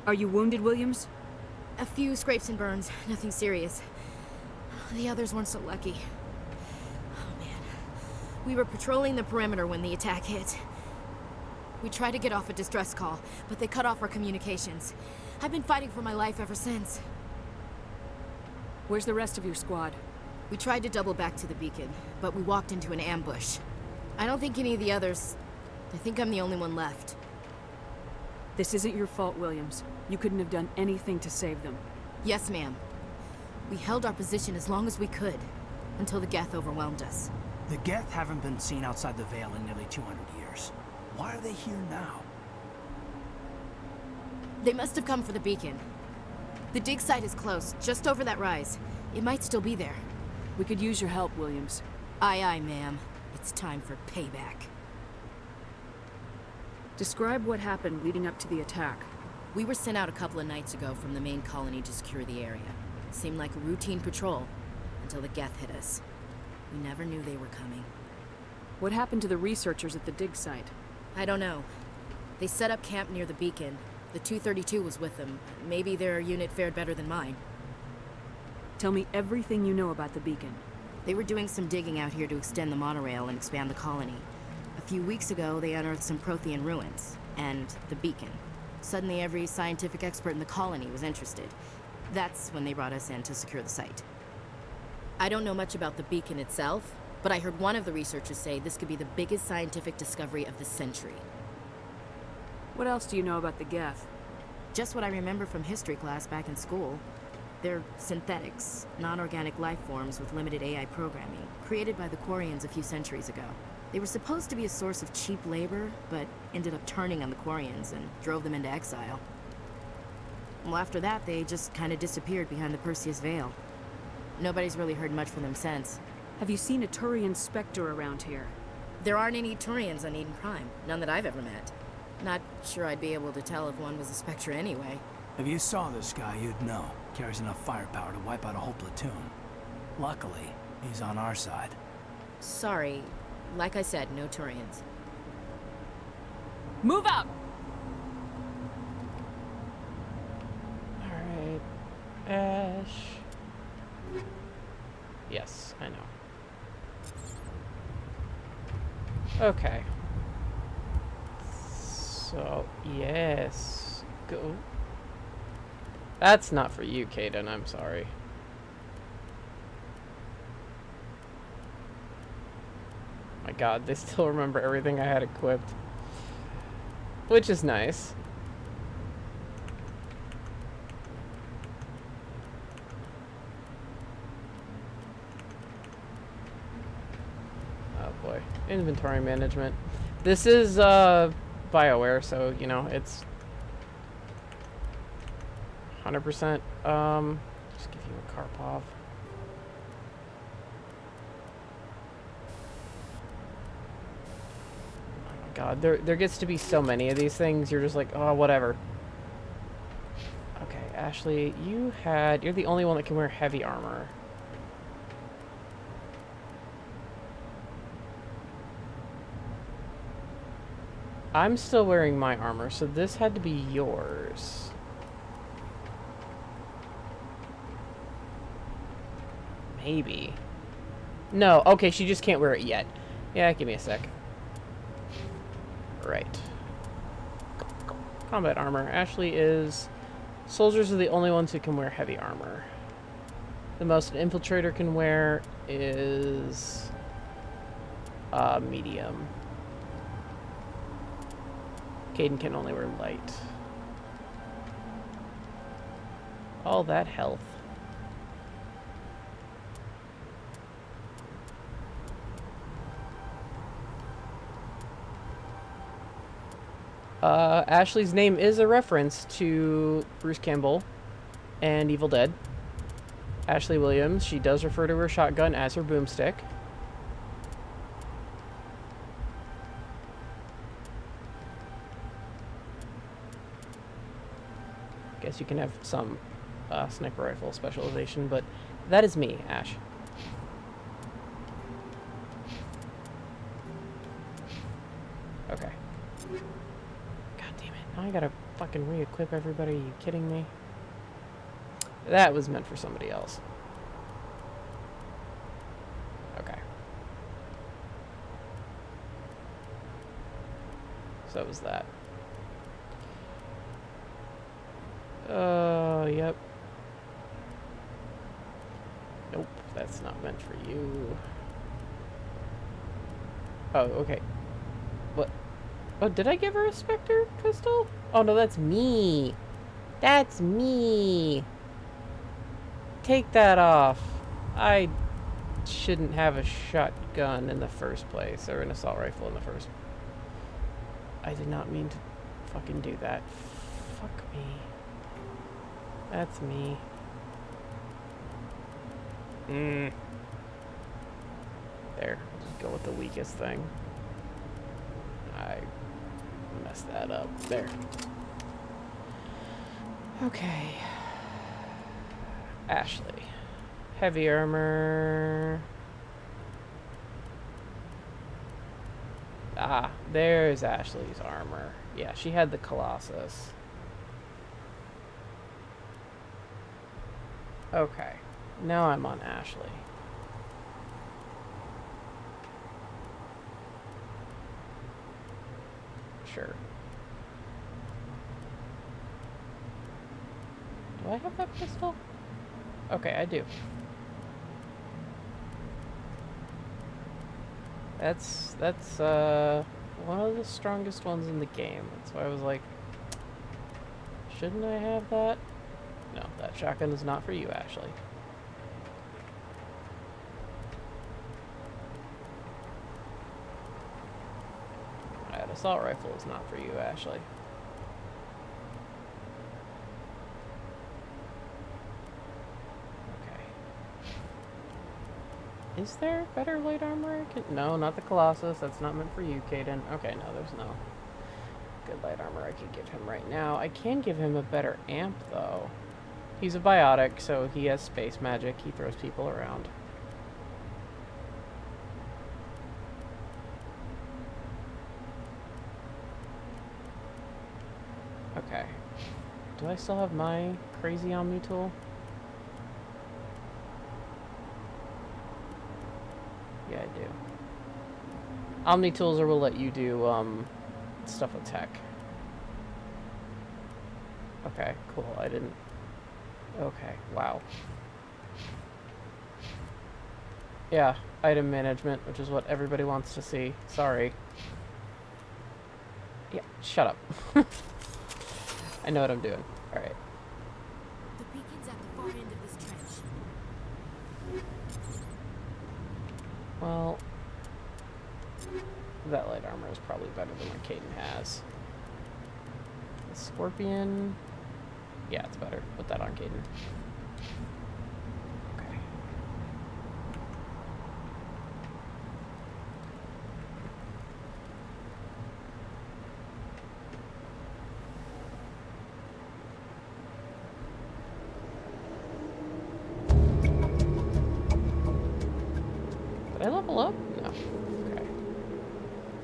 Are you wounded, Williams? A few scrapes and burns, nothing serious. The others weren't so lucky. Oh man. We were patrolling the perimeter when the attack hit. We tried to get off a distress call, but they cut off our communications. I've been fighting for my life ever since. Where's the rest of your squad? We tried to double back to the beacon, but we walked into an ambush. I don't think any of the others... I think I'm the only one left. This isn't your fault, Williams. You couldn't have done anything to save them. Yes, ma'am. We held our position as long as we could, until the Geth overwhelmed us. The Geth haven't been seen outside the Veil in nearly 200 years. Why are they here now? They must have come for the beacon. The dig site is close, just over that rise. It might still be there. We could use your help, Williams. Aye, aye, ma'am. It's time for payback. Describe what happened leading up to the attack. We were sent out a couple of nights ago from the main colony to secure the area. It seemed like a routine patrol, until the Geth hit us. We never knew they were coming. What happened to the researchers at the dig site? I don't know. They set up camp near the beacon. The 232 was with them. Maybe their unit fared better than mine. Tell me everything you know about the beacon. They were doing some digging out here to extend the monorail and expand the colony. A few weeks ago, they unearthed some Prothean ruins, and the beacon. Suddenly, every scientific expert in the colony was interested. That's when they brought us in to secure the site. I don't know much about the beacon itself, but I heard one of the researchers say this could be the biggest scientific discovery of the century. What else do you know about the Geth? Just what I remember from history class back in school. They're synthetics, non-organic life forms with limited AI programming, created by the Quarians a few centuries ago. They were supposed to be a source of cheap labor, but ended up turning on the Quarians and drove them into exile. Well, after that, they just kind of disappeared behind the Perseus Veil. Nobody's really heard much from them since. Have you seen a Turian Spectre around here? There aren't any Turians on Eden Prime, none that I've ever met. Not sure I'd be able to tell if one was a Spectre anyway. If you saw this guy, you'd know. Carries enough firepower to wipe out a whole platoon. Luckily, he's on our side. Sorry. Like I said, no Turians. Move out! Alright. Ash. Yes, I know. Okay. So, yes. Go. That's not for you, Kaden. I'm sorry. My god, they still remember everything I had equipped. Which is nice. Oh boy. Inventory management. This is BioWare, so, you know, it's 100%. Just give you a Karpov. God, there gets to be so many of these things, you're just like, oh, whatever. Okay, Ashley, you're the only one that can wear heavy armor. I'm still wearing my armor, so this had to be yours. Maybe. No, okay, she just can't wear it yet. Yeah, give me a sec. Right. Combat armor. Ashley is... Soldiers are the only ones who can wear heavy armor. The most an infiltrator can wear is... medium. Caden can only wear light. All that health. Ashley's name is a reference to Bruce Campbell and Evil Dead. Ashley Williams, she does refer to her shotgun as her boomstick. Guess you can have some sniper rifle specialization, but that is me, Ash. Okay. God damn it. Now I gotta fucking re-equip everybody. Are you kidding me? That was meant for somebody else. Okay. So was that. Yep. Nope, that's not meant for you. Oh, okay. What? Oh, did I give her a Spectre pistol? Oh, no, that's me. That's me. Take that off. I shouldn't have a shotgun in the first place, or an assault rifle in the first... I did not mean to fucking do that. Fuck me. That's me. There. Just go with the weakest thing. I messed that up. There. Okay. Ashley. Heavy armor. Ah, there's Ashley's armor. Yeah, she had the Colossus. Okay, now I'm on Ashley. Sure. Do I have that pistol? Okay, I do. That's one of the strongest ones in the game. That's why I was like, shouldn't I have that? No, that shotgun is not for you, Ashley. That assault rifle is not for you, Ashley. Okay. Is there better light armor? No, not the Colossus. That's not meant for you, Caden. Okay, no, there's no good light armor I could give him right now. I can give him a better amp, though. He's a biotic, so he has space magic. He throws people around. Okay. Do I still have my crazy Omni tool? Yeah, I do. Omni tools will let you do stuff with tech. Okay, cool. I didn't... Okay, wow. Yeah, item management, which is what everybody wants to see. Sorry. Yeah, shut up. I know what I'm doing. Alright. The beacon's at the far end of this trench. Well, that light armor is probably better than what Caden has. The Scorpion... Yeah, it's better. Put that on, Caden. Okay.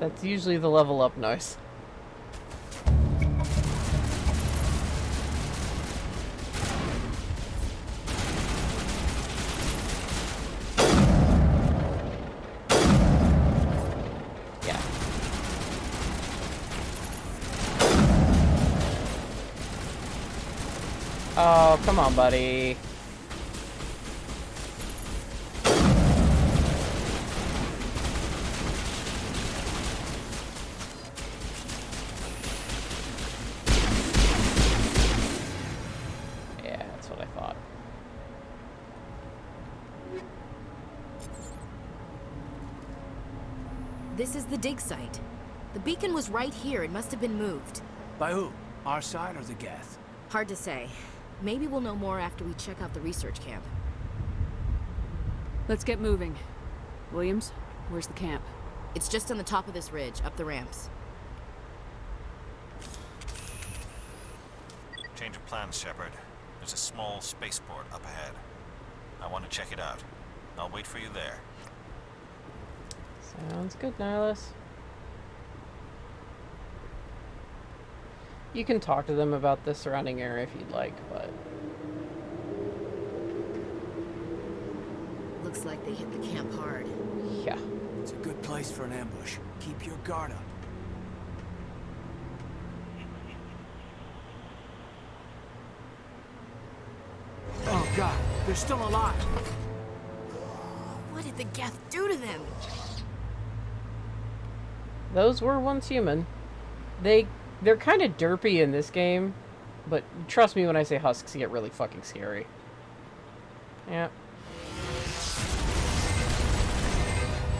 That's usually the level up noise. Yeah. Oh, come on, buddy. This is the dig site. The beacon was right here. It must have been moved. By who? Our side or the Geth? Hard to say. Maybe we'll know more after we check out the research camp. Let's get moving. Williams, where's the camp? It's just on the top of this ridge, up the ramps. Change of plans, Shepard. There's a small spaceport up ahead. I want to check it out. I'll wait for you there. Sounds good, Nihilus. You can talk to them about the surrounding area if you'd like, but... Looks like they hit the camp hard. Yeah. It's a good place for an ambush. Keep your guard up. Oh god, they're still alive! What did the Geth do to them? Those were once human. They're kind of derpy in this game, but trust me when I say husks get really fucking scary. Yeah.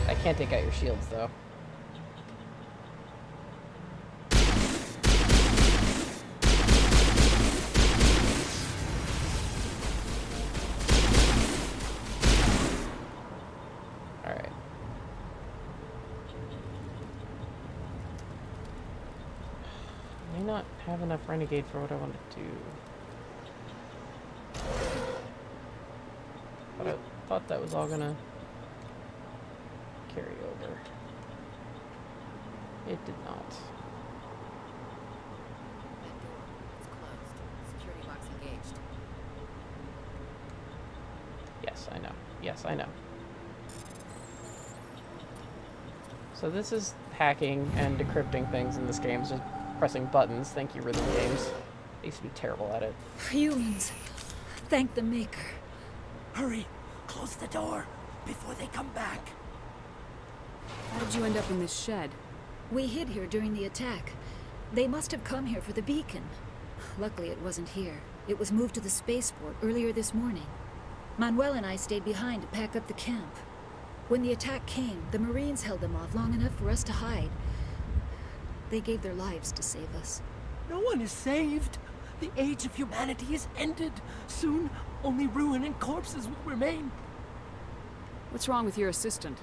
I can't take out your shields, though. Alright. I may not have enough renegade for what I want to do. But I thought that was all gonna carry over. It did not. That door, it's closed. Security box engaged. Yes, I know. Yes, I know. So this is hacking and decrypting things in this game. It's just pressing buttons. Thank you, rhythm games. I used to be terrible at it. Humans. Thank the Maker. Hurry! Close the door before they come back. How did you end up in this shed? We hid here during the attack. They must have come here for the beacon. Luckily, it wasn't here. It was moved to the spaceport earlier this morning. Manuel and I stayed behind to pack up the camp. When the attack came, the Marines held them off long enough for us to hide. They gave their lives to save us. No one is saved. The age of humanity is ended. Soon, only ruin and corpses will remain. What's wrong with your assistant?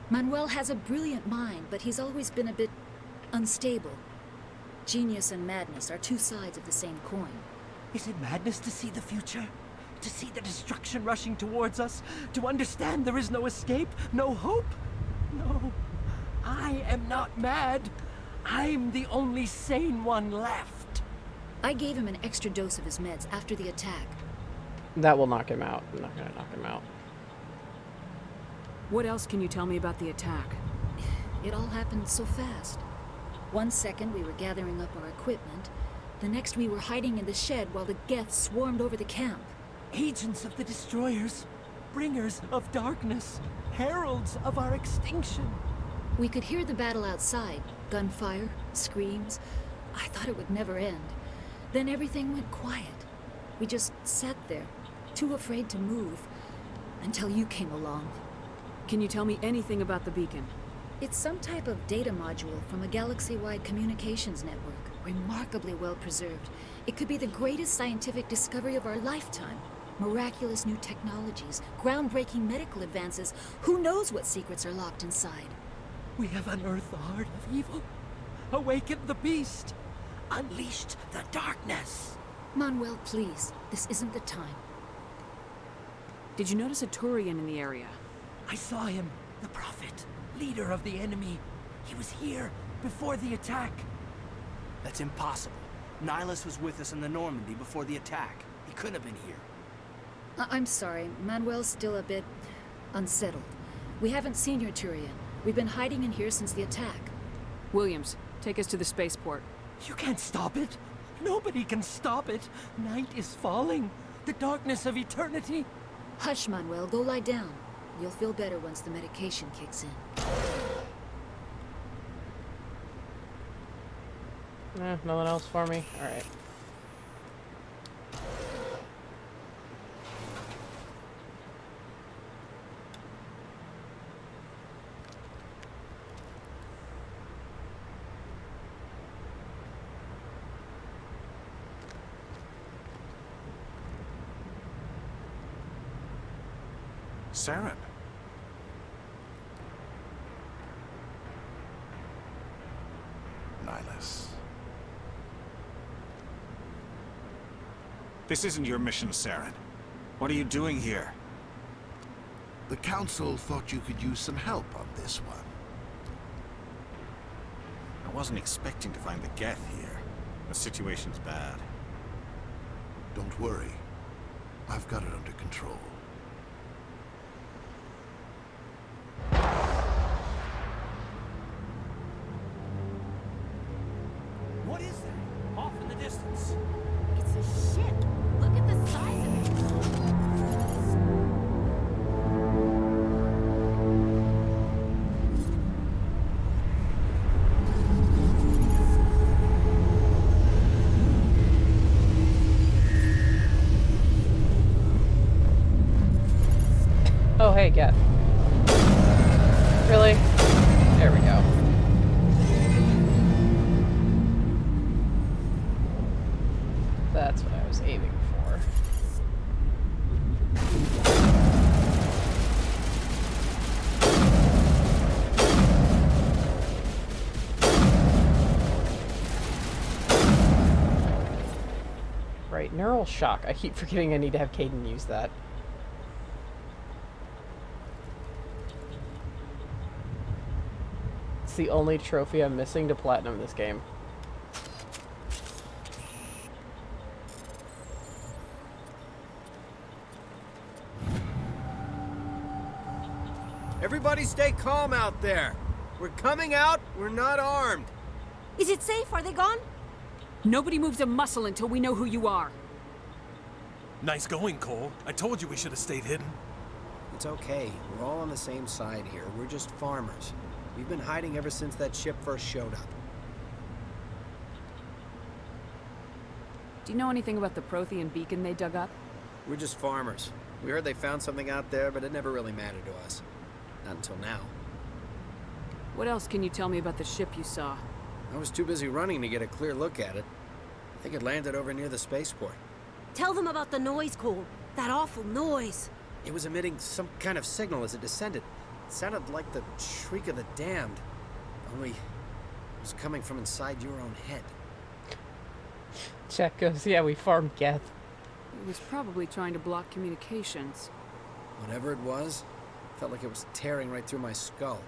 Manuel has a brilliant mind, but he's always been a bit unstable. Genius and madness are two sides of the same coin. Is it madness to see the future? To see the destruction rushing towards us? To understand there is no escape? No hope? No. I am not mad. I'm the only sane one left. I gave him an extra dose of his meds after the attack. That will knock him out. I'm not gonna knock him out. What else can you tell me about the attack? It all happened so fast. 1 second we were gathering up our equipment. The next we were hiding in the shed while the Geth swarmed over the camp. Agents of the destroyers. Bringers of darkness. Heralds of our extinction. We could hear the battle outside. Gunfire, screams. I thought it would never end. Then everything went quiet. We just sat there, too afraid to move, until you came along. Can you tell me anything about the beacon? It's some type of data module from a galaxy-wide communications network, remarkably well preserved. It could be the greatest scientific discovery of our lifetime. Miraculous new technologies, groundbreaking medical advances. Who knows what secrets are locked inside? We have unearthed the heart of evil, awakened the beast, unleashed the darkness. Manuel, please, this isn't the time. Did you notice a Turian in the area? I saw him, the prophet, leader of the enemy. He was here before the attack. That's impossible. Nihilus was with us in the Normandy before the attack. He couldn't have been here. I'm sorry. Manuel's still a bit unsettled. We haven't seen your Turian. We've been hiding in here since the attack. Williams, take us to the spaceport. You can't stop it. Nobody can stop it. Night is falling. The darkness of eternity. Hush, Manuel. Go lie down. You'll feel better once the medication kicks in. Nothing else for me? Alright. Saren. Nihilus. This isn't your mission, Saren. What are you doing here? The Council thought you could use some help on this one. I wasn't expecting to find the Geth here. The situation's bad. Don't worry. I've got it under control. What is that? Off in the distance. It's a ship. Look at the size of it. Oh, hey, Geth. Really? There we go. That's what I was aiming for. Right, neural shock. I keep forgetting I need to have Caden use that. It's the only trophy I'm missing to platinum this game. Everybody stay calm out there. We're coming out, we're not armed. Is it safe? Are they gone? Nobody moves a muscle until we know who you are. Nice going, Cole. I told you we should have stayed hidden. It's okay. We're all on the same side here. We're just farmers. We've been hiding ever since that ship first showed up. Do you know anything about the Prothean beacon they dug up? We're just farmers. We heard they found something out there, but it never really mattered to us. Not until now. What else can you tell me about the ship you saw? I was too busy running to get a clear look at it. I think it landed over near the spaceport. Tell them about the noise, Cole. That awful noise. It was emitting some kind of signal as it descended. It sounded like the shriek of the damned. Only it was coming from inside your own head. Jack goes, yeah, we farmed Geth. It was probably trying to block communications. Whatever it was, felt like it was tearing right through my skull.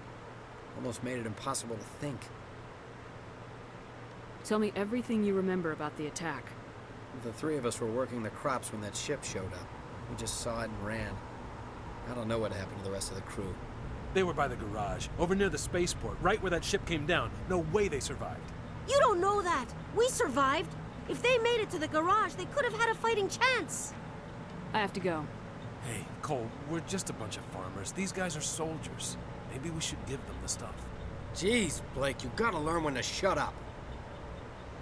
Almost made it impossible to think. Tell me everything you remember about the attack. The three of us were working the crops when that ship showed up. We just saw it and ran. I don't know what happened to the rest of the crew. They were by the garage, over near the spaceport, right where that ship came down. No way they survived. You don't know that. We survived. If they made it to the garage, they could have had a fighting chance. I have to go. Hey, Cole, we're just a bunch of farmers. These guys are soldiers. Maybe we should give them the stuff. Jeez, Blake, you gotta learn when to shut up.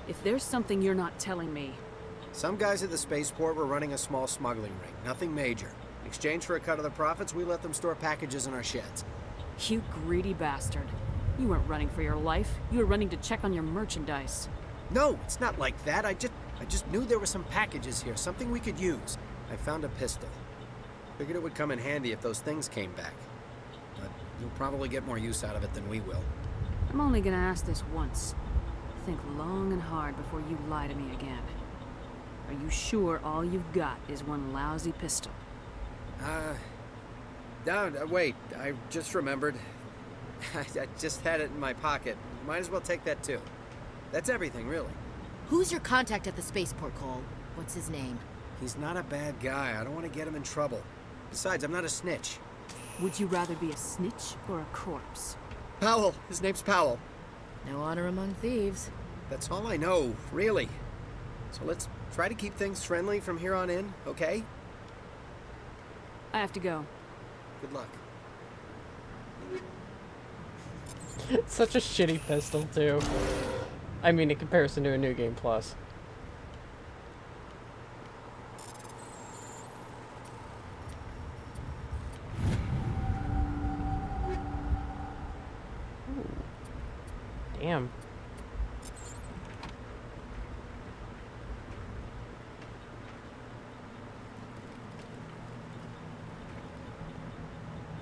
If there's something you're not telling me... Some guys at the spaceport were running a small smuggling ring. Nothing major. In exchange for a cut of the profits, we let them store packages in our sheds. You greedy bastard. You weren't running for your life. You were running to check on your merchandise. No, it's not like that. I just knew there were some packages here, something we could use. I found a pistol. Figured it would come in handy if those things came back. But you'll probably get more use out of it than we will. I'm only gonna ask this once. Think long and hard before you lie to me again. Are you sure all you've got is one lousy pistol? No, wait. I just remembered. I just had it in my pocket. Might as well take that too. That's everything, really. Who's your contact at the spaceport, Cole? What's his name? He's not a bad guy. I don't want to get him in trouble. Besides, I'm not a snitch. Would you rather be a snitch or a corpse? Powell. His name's Powell. No honor among thieves. That's all I know, really. So let's try to keep things friendly from here on in, okay? I have to go. Good luck. It's such a shitty pistol, too. I mean, in comparison to a New Game Plus. Ooh. Damn.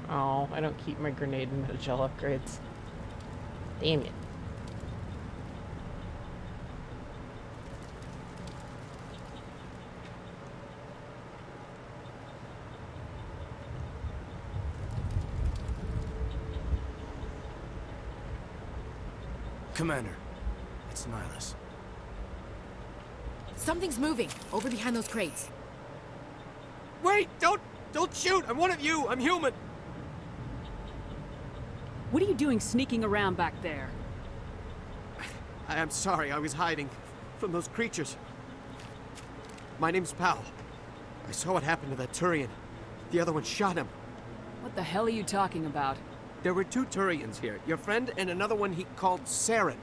Oh, I don't keep my grenade and metagel upgrades. Damn it. Commander, it's Nihilus. Something's moving, over behind those crates. Wait! Don't shoot! I'm one of you! I'm human! What are you doing sneaking around back there? I'm sorry, I was hiding from those creatures. My name's Powell. I saw what happened to that Turian. The other one shot him. What the hell are you talking about? There were 2 Turians here. Your friend and another one he called Saren.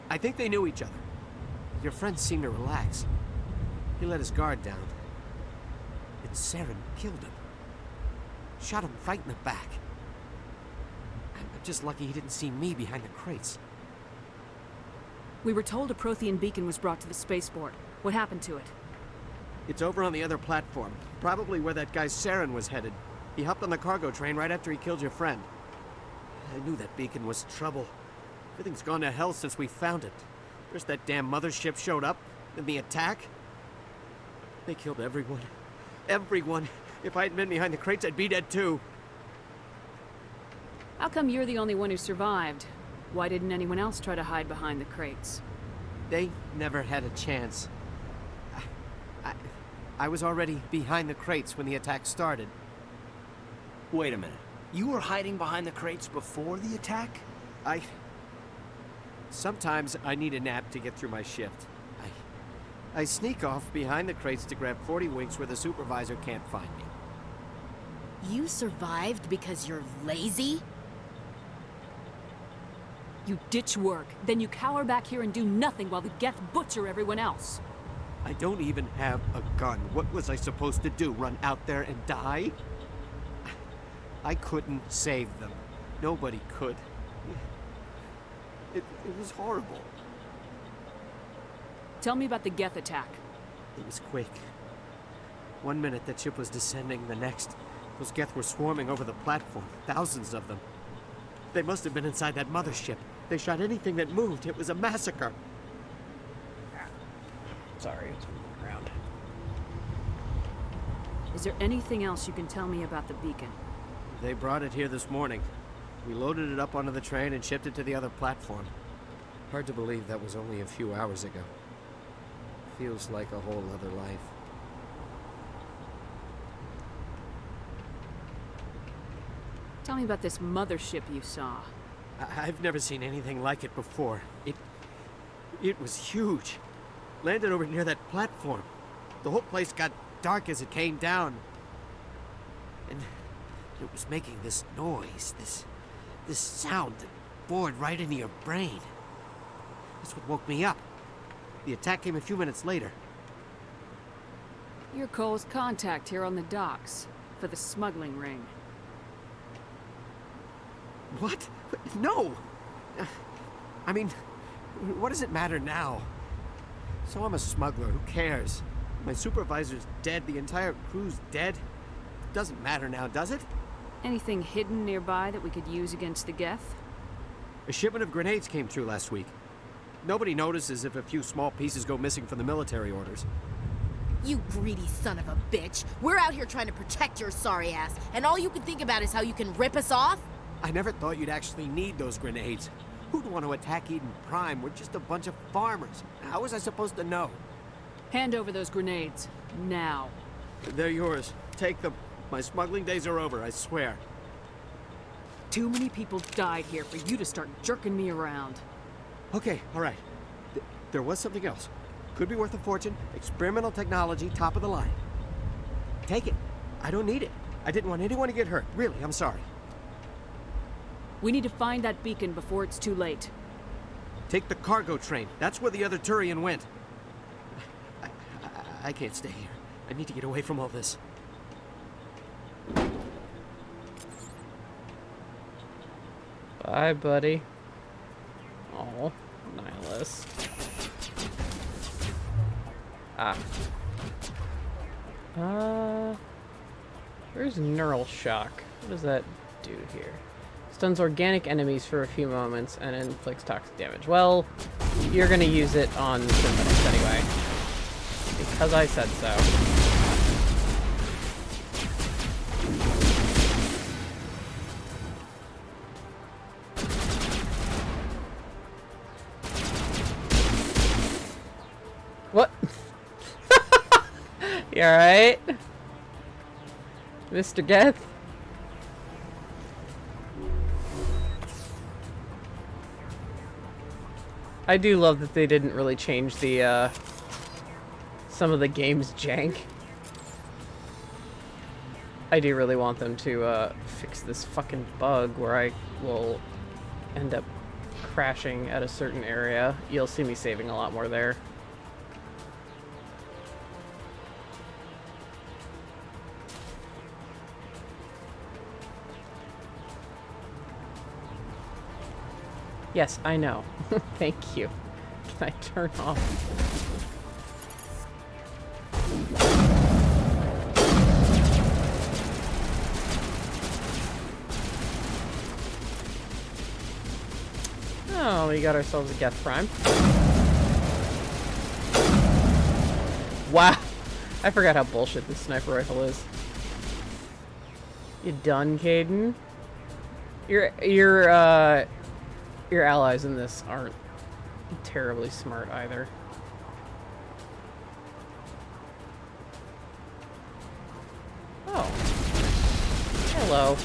I think they knew each other. Your friend seemed to relax. He let his guard down. And Saren killed him. Shot him right in the back. I'm just lucky he didn't see me behind the crates. We were told a Prothean beacon was brought to the spaceport. What happened to it? It's over on the other platform. Probably where that guy Saren was headed. He hopped on the cargo train right after he killed your friend. I knew that beacon was trouble. Everything's gone to hell since we found it. First that damn mothership showed up, then the attack. They killed everyone. Everyone. If I hadn't been behind the crates, I'd be dead too. How come you're the only one who survived? Why didn't anyone else try to hide behind the crates? They never had a chance. I was already behind the crates when the attack started. Wait a minute. You were hiding behind the crates before the attack? Sometimes I need a nap to get through my shift. I sneak off behind the crates to grab 40 winks where the supervisor can't find me. You survived because you're lazy? You ditch work, then you cower back here and do nothing while the Geth butcher everyone else. I don't even have a gun. What was I supposed to do? Run out there and die? I couldn't save them. Nobody could. It was horrible. Tell me about the Geth attack. It was quick. 1 minute that ship was descending, the next, those Geth were swarming over the platform. Thousands of them. They must have been inside that mothership. They shot anything that moved. It was a massacre. Sorry, it's moving around. Is there anything else you can tell me about the beacon? They brought it here this morning. We loaded it up onto the train and shipped it to the other platform. Hard to believe that was only a few hours ago. Feels like a whole other life. Tell me about this mothership you saw. I've never seen anything like it before. It was huge. Landed over near that platform. The whole place got dark as it came down. And it was making this noise, this sound that bored right into your brain. That's what woke me up. The attack came a few minutes later. You're Cole's contact here on the docks for the smuggling ring. What? No! I mean, what does it matter now? So I'm a smuggler, who cares? My supervisor's dead, the entire crew's dead. It doesn't matter now, does it? Anything hidden nearby that we could use against the Geth? A shipment of grenades came through last week. Nobody notices if a few small pieces go missing from the military orders. You greedy son of a bitch. We're out here trying to protect your sorry ass, and all you can think about is how you can rip us off? I never thought you'd actually need those grenades. Who'd want to attack Eden Prime? We're just a bunch of farmers. How was I supposed to know? Hand over those grenades. Now. They're yours. Take them. My smuggling days are over, I swear. Too many people died here for you to start jerking me around. Okay, all right. There was something else. Could be worth a fortune. Experimental technology, top of the line. Take it. I don't need it. I didn't want anyone to get hurt. Really, I'm sorry. We need to find that beacon before it's too late. Take the cargo train. That's where the other Turian went. I can't stay here. I need to get away from all this. Bye, buddy. Oh, Nihilus. Ah. Where's Neural Shock? What does that do here? Stuns organic enemies for a few moments and inflicts toxic damage. Well, you're gonna use it on synthetics anyway. Because I said so. What? You alright? Mr. Geth? I do love that they didn't really change the, some of the game's jank. I do really want them to, fix this fucking bug where I will end up crashing at a certain area. You'll see me saving a lot more there. Yes, I know. Thank you. Can I turn off? Oh, we got ourselves a Geth Prime. Wow. I forgot how bullshit this sniper rifle is. You done, Caden? Your allies in this aren't terribly smart either. Oh. Hello.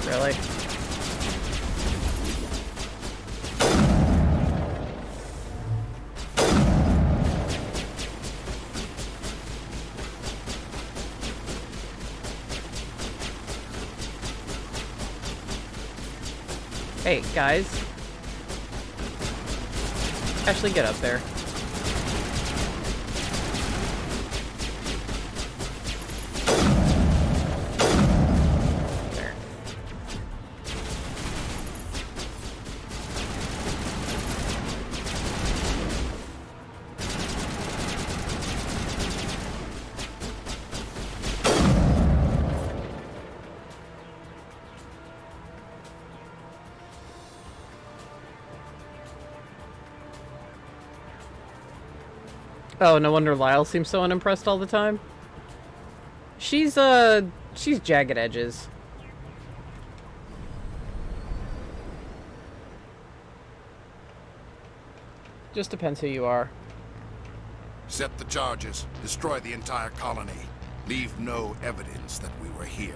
Really? Hey, guys. Ashley, get up there. There. Oh, no wonder Lyall seems so unimpressed all the time. She's jagged edges. Just depends who you are. Set the charges. Destroy the entire colony. Leave no evidence that we were here.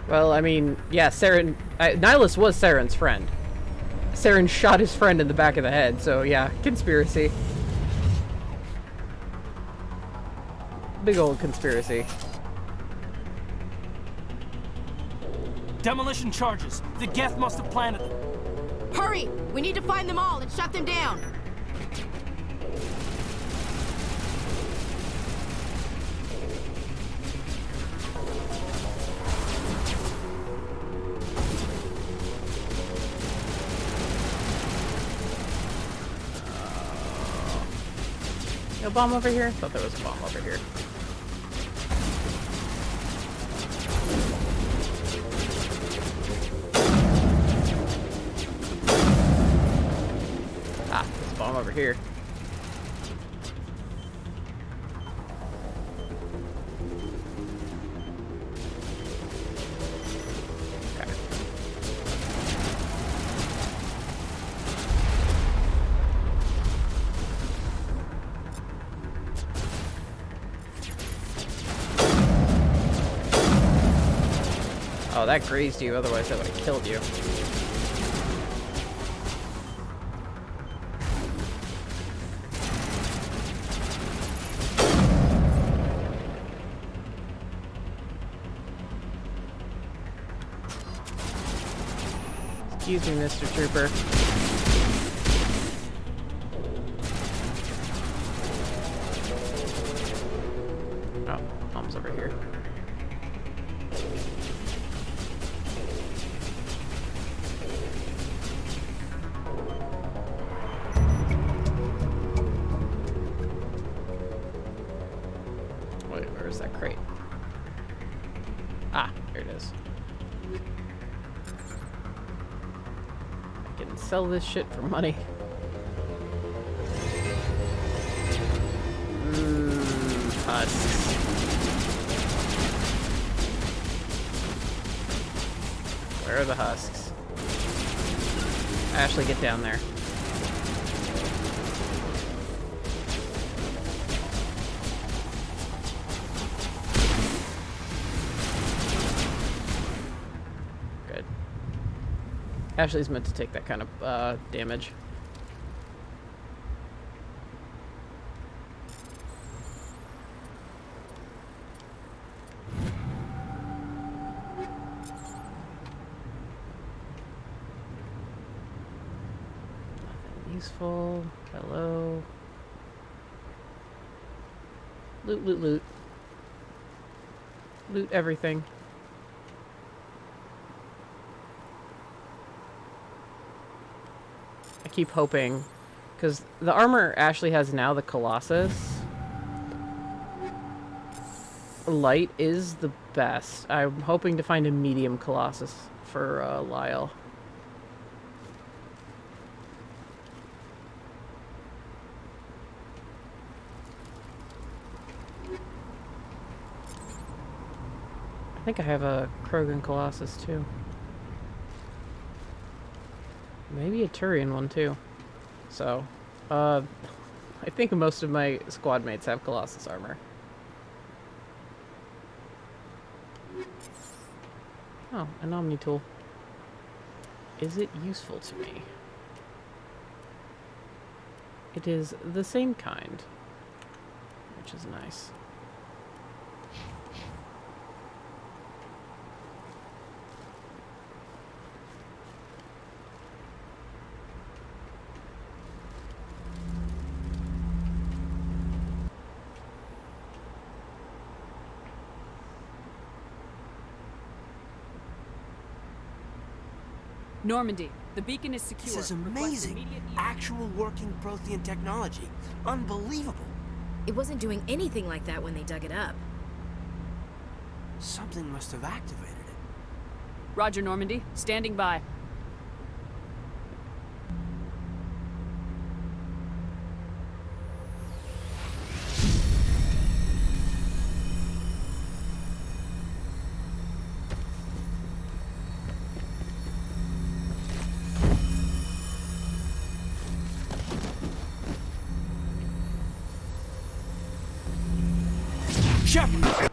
Well, I mean, yeah, Saren... Nihilus was Saren's friend. Saren shot his friend in the back of the head, so yeah, conspiracy. Big old conspiracy. Demolition charges. The Geth must have planted them. Hurry! We need to find them all and shut them down. No bomb over here? I thought there was a bomb over here. Ah, there's a bomb over here. Oh, that grazed you, otherwise that would have killed you. Excuse me, Mr. Trooper. Oh, bomb's over here. Where's that crate? Ah, here it is. I can sell this shit for money. Husks. Where are the husks? Ashley, get down there. Ashley's meant to take that kind of damage. Nothing useful. Hello. Loot, loot, loot. Loot everything. I keep hoping, because the armor Ashley has now, the Colossus, light is the best. I'm hoping to find a medium Colossus for Lyall. I think I have a Krogan Colossus too. Maybe a Turian one too. So, I think most of my squad mates have Colossus armor. Oh, an Omni tool. Is it useful to me? It is the same kind, which is nice. Normandy, the beacon is secure. This is amazing. Actual working Prothean technology. Unbelievable. It wasn't doing anything like that when they dug it up. Something must have activated it. Roger, Normandy. Standing by. Shepard!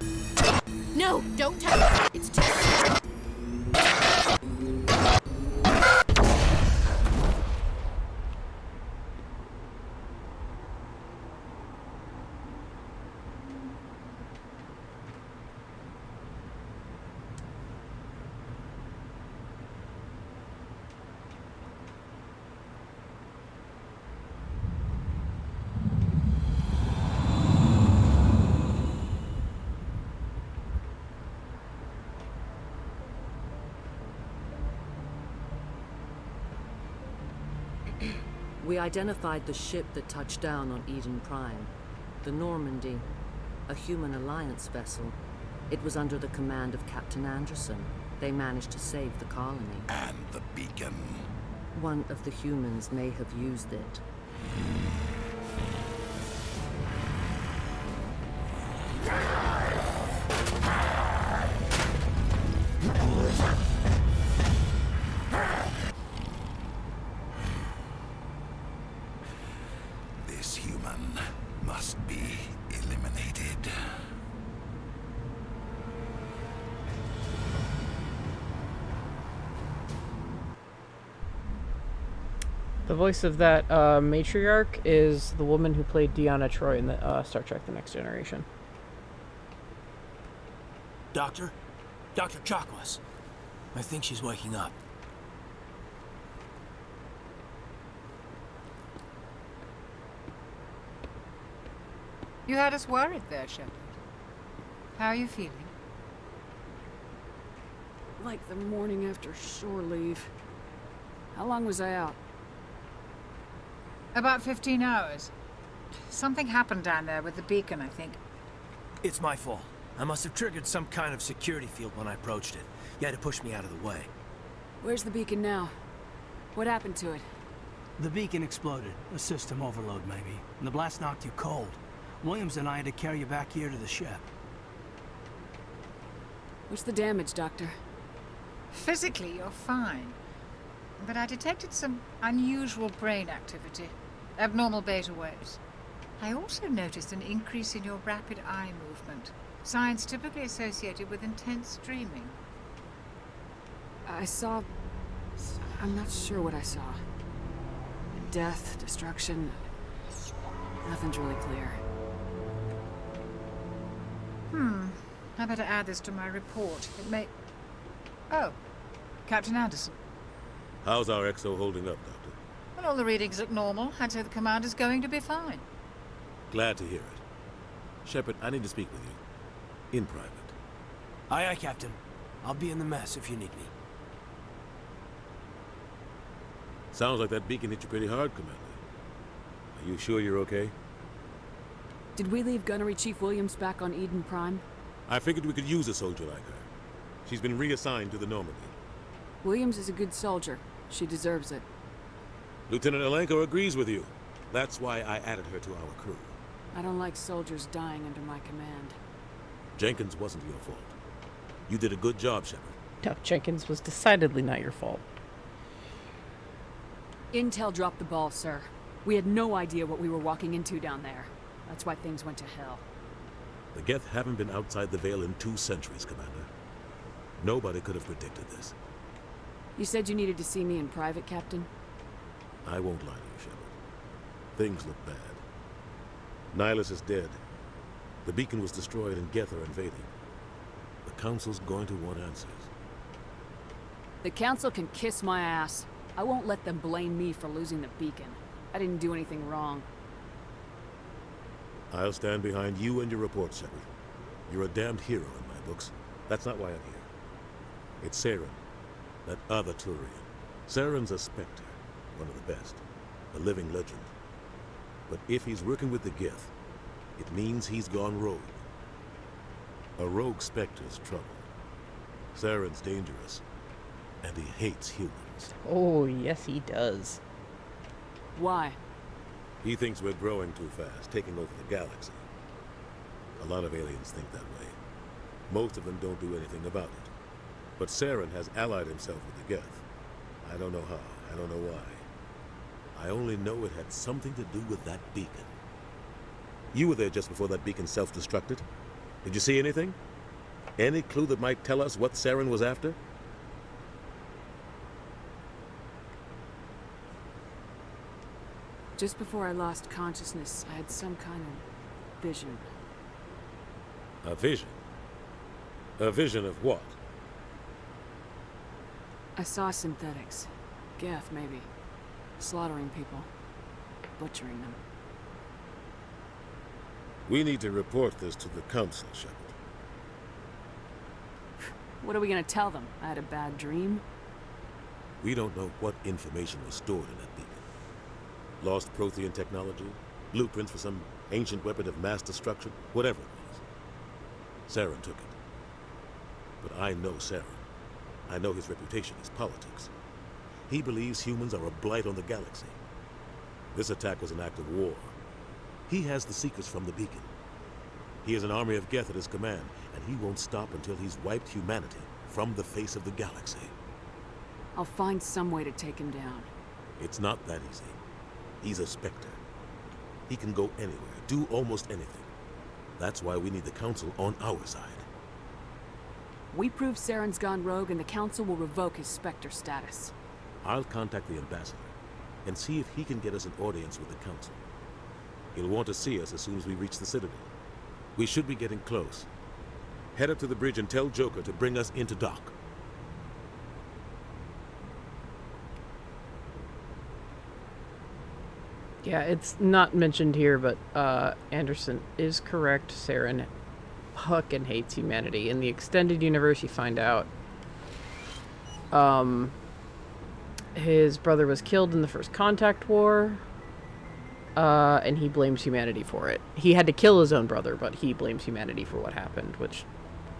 No, don't touch it. It's too... We identified the ship that touched down on Eden Prime. the Normandy, a human alliance vessel. It was under the command of Captain Anderson. They managed to save the colony. And the beacon. One of the humans may have used it. This human must be eliminated. The voice of that matriarch is the woman who played Deanna Troi in the Star Trek The Next Generation. Doctor? Dr. Chakwas. I think she's waking up. You had us worried there, Shepard. How are you feeling? Like the morning after shore leave. How long was I out? About 15 hours. Something happened down there with the beacon, I think. It's my fault. I must have triggered some kind of security field when I approached it. You had to push me out of the way. Where's the beacon now? What happened to it? The beacon exploded. A system overload, maybe. And the blast knocked you cold. Williams and I had to carry you back here to the ship. What's the damage, Doctor? Physically, you're fine. But I detected some unusual brain activity. Abnormal beta waves. I also noticed an increase in your rapid eye movement. Signs typically associated with intense dreaming. I saw... I'm not sure what I saw. Death, destruction... Nothing's really clear. I better add this to my report. It may... Oh, Captain Anderson. How's our XO holding up, Doctor? Well, all the readings look normal. I'd say the commander's going to be fine. Glad to hear it. Shepard, I need to speak with you. In private. Aye, aye, Captain. I'll be in the mess if you need me. Sounds like that beacon hit you pretty hard, Commander. Are you sure you're okay? Did we leave Gunnery Chief Williams back on Eden Prime? I figured we could use a soldier like her. She's been reassigned to the Normandy. Williams is a good soldier. She deserves it. Lieutenant Alenko agrees with you. That's why I added her to our crew. I don't like soldiers dying under my command. Jenkins wasn't your fault. You did a good job, Shepard. No, Jenkins was decidedly not your fault. Intel dropped the ball, sir. We had no idea what we were walking into down there. That's why things went to hell. The Geth haven't been outside the Veil in 2 centuries, Commander. Nobody could have predicted this. You said you needed to see me in private, Captain? I won't lie to you, Shepard. Things look bad. Nihilus is dead. The beacon was destroyed and Geth are invading. The Council's going to want answers. The Council can kiss my ass. I won't let them blame me for losing the beacon. I didn't do anything wrong. I'll stand behind you and your report, Shepard. You're a damned hero in my books. That's not why I'm here. It's Saren, that other Turian. Saren's a Spectre, one of the best, a living legend. But if he's working with the Geth, it means he's gone rogue. A rogue Spectre's trouble. Saren's dangerous, and he hates humans. Oh, yes he does. Why? He thinks we're growing too fast, taking over the galaxy. A lot of aliens think that way. Most of them don't do anything about it. But Saren has allied himself with the Geth. I don't know how, I don't know why. I only know it had something to do with that beacon. You were there just before that beacon self-destructed. Did you see anything? Any clue that might tell us what Saren was after? Just before I lost consciousness, I had some kind of vision. A vision? A vision of what? I saw synthetics. Geth, maybe. Slaughtering people. Butchering them. We need to report this to the Council, Shepard. What are we gonna tell them? I had a bad dream? We don't know what information was stored in that beacon. Lost Prothean technology? Blueprints for some ancient weapon of mass destruction, whatever it was. Saren took it. But I know Saren. I know his reputation is politics. He believes humans are a blight on the galaxy. This attack was an act of war. He has the Seekers from the beacon. He has an army of Geth at his command, and he won't stop until he's wiped humanity from the face of the galaxy. I'll find some way to take him down. It's not that easy. He's a Spectre. He can go anywhere, do almost anything. That's why we need the Council on our side. We prove Saren's gone rogue and the Council will revoke his Spectre status. I'll contact the Ambassador and see if he can get us an audience with the Council. He'll want to see us as soon as we reach the Citadel. We should be getting close. Head up to the bridge and tell Joker to bring us into dock. Yeah, it's not mentioned here, but Anderson is correct. Saren fucking hates humanity. In the extended universe, you find out his brother was killed in the First Contact War, and he blames humanity for it. He had to kill his own brother, but he blames humanity for what happened, which...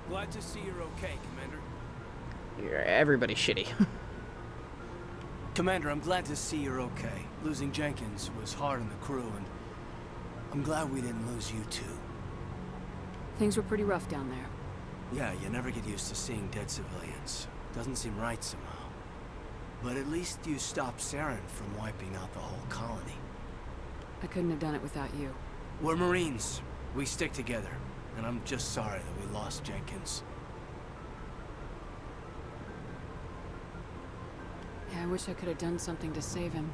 Glad to see you're okay, Commander. Everybody's shitty. Commander, I'm glad to see you're okay. Losing Jenkins was hard on the crew, and I'm glad we didn't lose you too. Things were pretty rough down there. Yeah, you never get used to seeing dead civilians. Doesn't seem right somehow. But at least you stopped Saren from wiping out the whole colony. I couldn't have done it without you. We're Marines. We stick together. And I'm just sorry that we lost Jenkins. Yeah, I wish I could have done something to save him.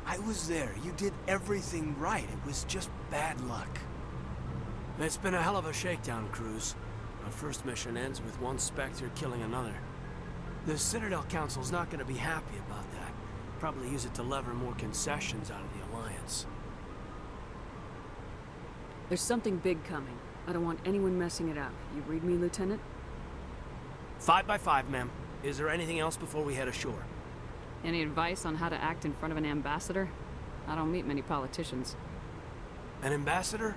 I was there. You did everything right. It was just bad luck. It's been a hell of a shakedown cruise. Our first mission ends with one Spectre killing another. The Citadel Council's not going to be happy about that. Probably use it to lever more concessions out of the Alliance. There's something big coming. I don't want anyone messing it up. You read me, Lieutenant? 5 by 5, ma'am. Is there anything else before we head ashore? Any advice on how to act in front of an ambassador? I don't meet many politicians. An ambassador?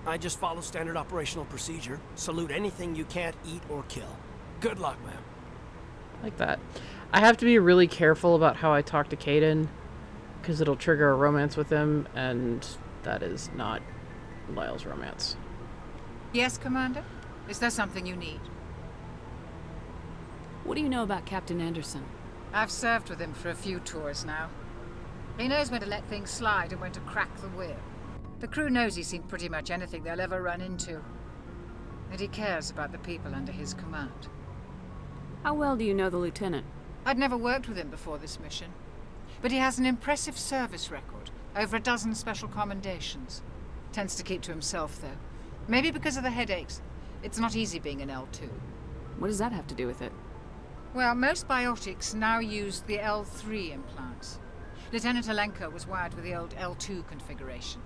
I just follow standard operational procedure. Salute anything you can't eat or kill. Good luck, ma'am. Like that. I have to be really careful about how I talk to Kaidan, because it'll trigger a romance with him, and that is not Lyall's romance. Yes, Commander? Is there something you need? What do you know about Captain Anderson? I've served with him for a few tours now. He knows when to let things slide and when to crack the whip. The crew knows he's seen pretty much anything they'll ever run into. And he cares about the people under his command. How well do you know the Lieutenant? I'd never worked with him before this mission. But he has an impressive service record. Over a dozen special commendations. Tends to keep to himself, though. Maybe because of the headaches. It's not easy being an L2. What does that have to do with it? Well, most biotics now use the L3 implants. Lieutenant Alenko was wired with the old L2 configuration.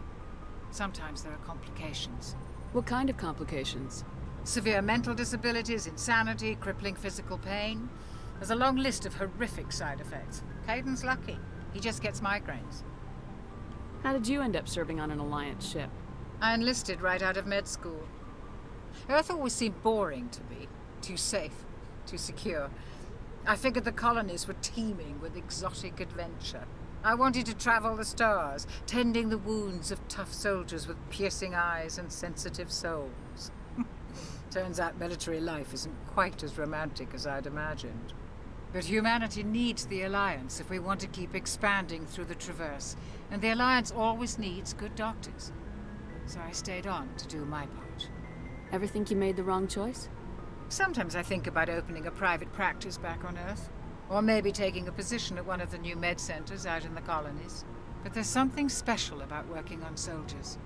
Sometimes there are complications. What kind of complications? Severe mental disabilities, insanity, crippling physical pain. There's a long list of horrific side effects. Kaidan's lucky. He just gets migraines. How did you end up serving on an Alliance ship? I enlisted right out of med school. Earth always seemed boring to me. Too safe, too secure. I figured the colonies were teeming with exotic adventure. I wanted to travel the stars, tending the wounds of tough soldiers with piercing eyes and sensitive souls. Turns out military life isn't quite as romantic as I'd imagined. But humanity needs the Alliance if we want to keep expanding through the Traverse, and the Alliance always needs good doctors. So I stayed on to do my part. Ever think you made the wrong choice? Sometimes I think about opening a private practice back on Earth. Or maybe taking a position at one of the new med centers out in the colonies. But there's something special about working on soldiers.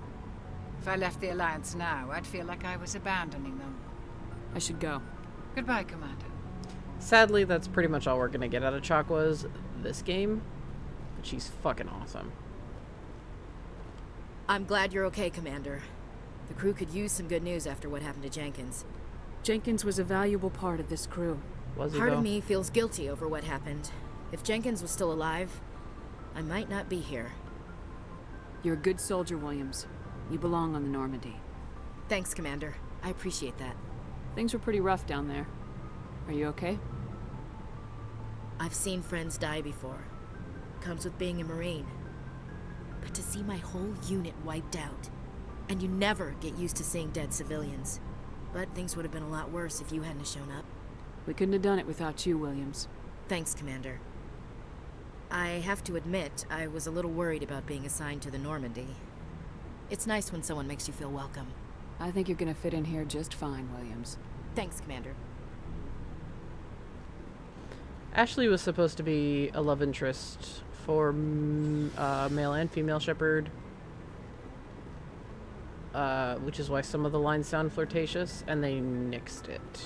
If I left the Alliance now, I'd feel like I was abandoning them. I should go. Goodbye, Commander. Sadly, that's pretty much all we're gonna get out of Chakwas this game. But she's fucking awesome. I'm glad you're okay, Commander. The crew could use some good news after what happened to Jenkins. Jenkins was a valuable part of this crew. Was he, Part though? of me feels guilty over what happened. If Jenkins was still alive, I might not be here. You're a good soldier, Williams. You belong on the Normandy. Thanks, Commander. I appreciate that. Things were pretty rough down there. Are you okay? I've seen friends die before. Comes with being a Marine. But to see my whole unit wiped out, and you never get used to seeing dead civilians. But things would have been a lot worse if you hadn't shown up. We couldn't have done it without you, Williams. Thanks, Commander. I have to admit, I was a little worried about being assigned to the Normandy. It's nice when someone makes you feel welcome. I think you're gonna fit in here just fine, Williams. Thanks, Commander. Ashley was supposed to be a love interest for male and female Shepard, which is why some of the lines sound flirtatious, and they nixed it.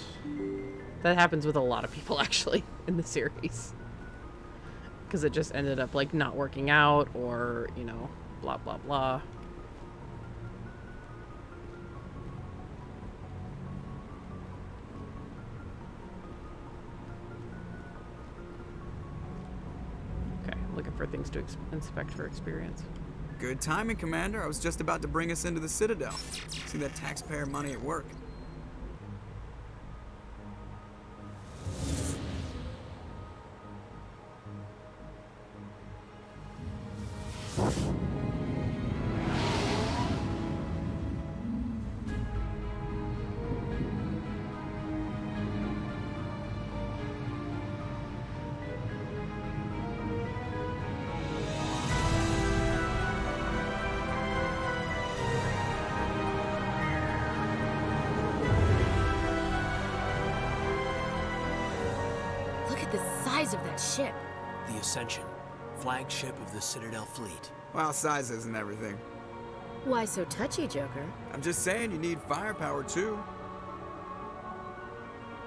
That happens with a lot of people, actually, in the series. Because it just ended up, like, not working out, or, you know, blah, blah, blah. Okay, looking for things to inspect for experience. Good timing, Commander. I was just about to bring us into the Citadel. See that taxpayer money at work. Of that ship. The Ascension, flagship of the Citadel fleet. Well, size isn't everything. Why so touchy, Joker? I'm just saying you need firepower, too.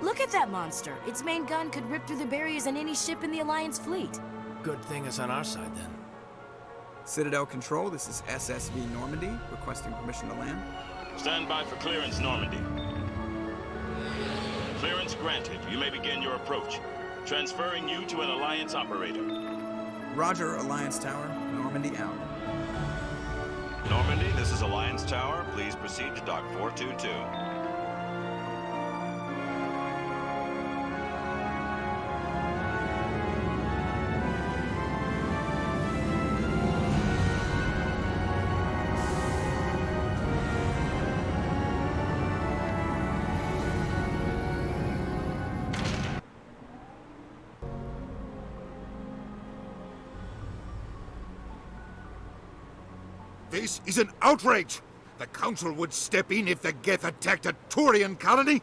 Look at that monster. Its main gun could rip through the barriers in any ship in the Alliance fleet. Good thing it's on our side, then. Citadel Control, this is SSV Normandy, requesting permission to land. Stand by for clearance, Normandy. Clearance granted. You may begin your approach. Transferring you to an Alliance operator. Roger, Alliance Tower. Normandy out. Normandy, this is Alliance Tower. Please proceed to Dock 422. This is an outrage! The Council would step in if the Geth attacked a Turian colony?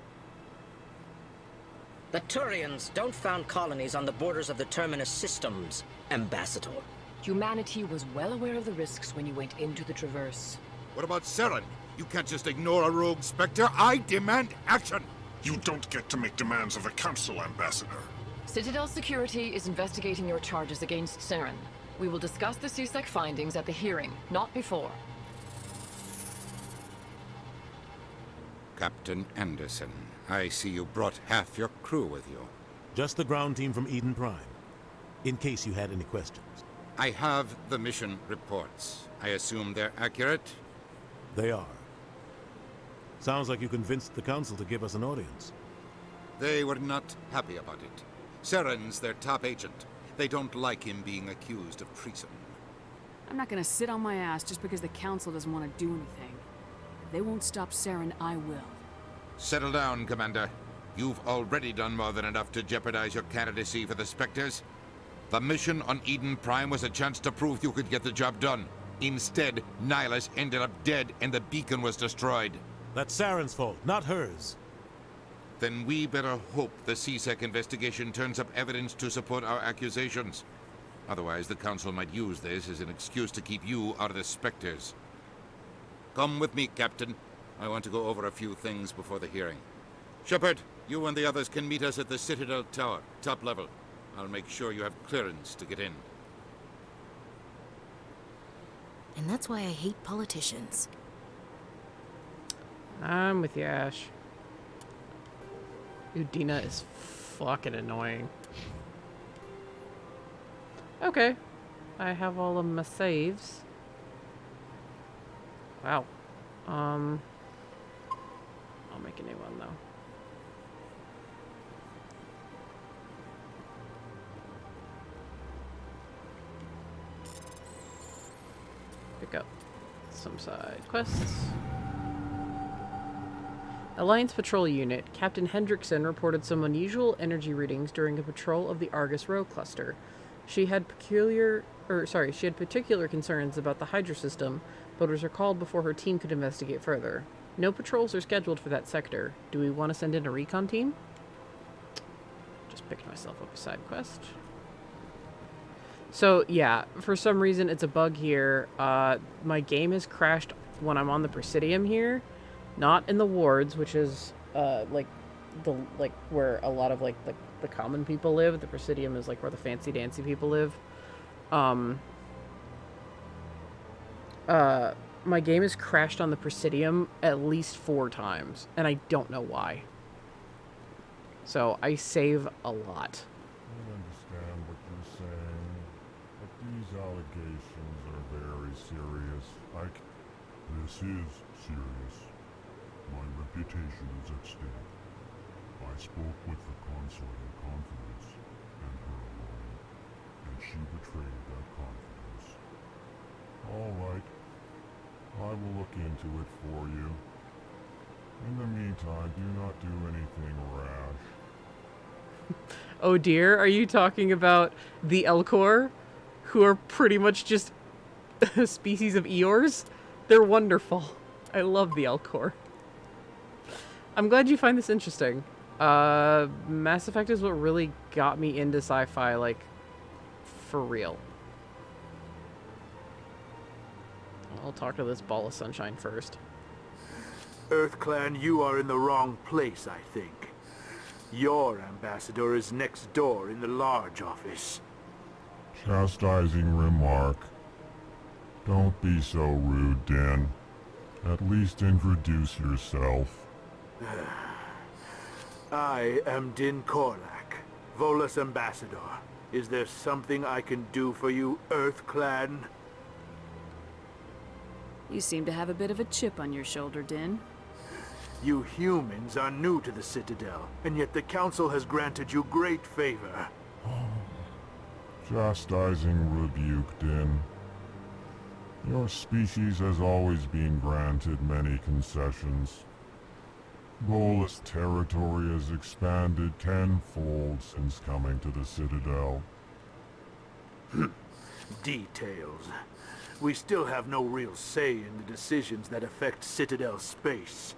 The Turians don't found colonies on the borders of the Terminus systems, Ambassador. Humanity was well aware of the risks when you went into the Traverse. What about Saren? You can't just ignore a rogue Spectre. I demand action! You don't get to make demands of the Council, Ambassador. Citadel Security is investigating your charges against Saren. We will discuss the CSEC findings at the hearing, not before. Captain Anderson, I see you brought half your crew with you. Just the ground team from Eden Prime, in case you had any questions. I have the mission reports. I assume they're accurate? They are. Sounds like you convinced the Council to give us an audience. They were not happy about it. Saren's their top agent. They don't like him being accused of treason. I'm not gonna sit on my ass just because the Council doesn't want to do anything. If they won't stop Saren, I will. Settle down, Commander. You've already done more than enough to jeopardize your candidacy for the Spectres. The mission on Eden Prime was a chance to prove you could get the job done. Instead, Nihilus ended up dead and the beacon was destroyed. That's Saren's fault, not hers. Then we better hope the CSEC investigation turns up evidence to support our accusations. Otherwise, the Council might use this as an excuse to keep you out of the Spectres. Come with me, Captain. I want to go over a few things before the hearing. Shepard, you and the others can meet us at the Citadel Tower, top level. I'll make sure you have clearance to get in. And that's why I hate politicians. I'm with you, Ash. Udina is fucking annoying. Okay. I have all of my saves. Wow. I'll make a new one though. Pick up some side quests. Alliance Patrol Unit. Captain Hendrickson reported some unusual energy readings during a patrol of the Argus Row cluster. She had particular concerns about the Hydra system, but was recalled before her team could investigate further. No patrols are scheduled for that sector. Do we want to send in a recon team? Just picked myself up a side quest. So, yeah, for some reason it's a bug here. My game has crashed when I'm on the Presidium here. Not in the wards, which is, like where a lot of, like, the common people live. The Presidium is, like, where the fancy-dancy people live. My game has crashed on the Presidium at least 4 times, and I don't know why. So, I save a lot. I understand what you're saying, but these allegations are very serious. This is serious. My reputation is at stake. I spoke with the consul in confidence, and her alone, and she betrayed that confidence. All right. I will look into it for you. In the meantime, do not do anything rash. Oh dear, are you talking about the Alcor, who are pretty much just a species of Eeyores? They're wonderful. I love the Alcor. I'm glad you find this interesting. Mass Effect is what really got me into sci-fi, like, for real. I'll talk to this ball of sunshine first. EarthClan, you are in the wrong place, I think. Your ambassador is next door in the large office. Chastising remark. Don't be so rude, Din. At least introduce yourself. I am Din Korlak, Volus ambassador. Is there something I can do for you, EarthClan? You seem to have a bit of a chip on your shoulder, Din. You humans are new to the Citadel, and yet the Council has granted you great favor. Chastising rebuke, Din. Your species has always been granted many concessions. Volus territory has expanded tenfold since coming to the Citadel. Details. We still have no real say in the decisions that affect Citadel space.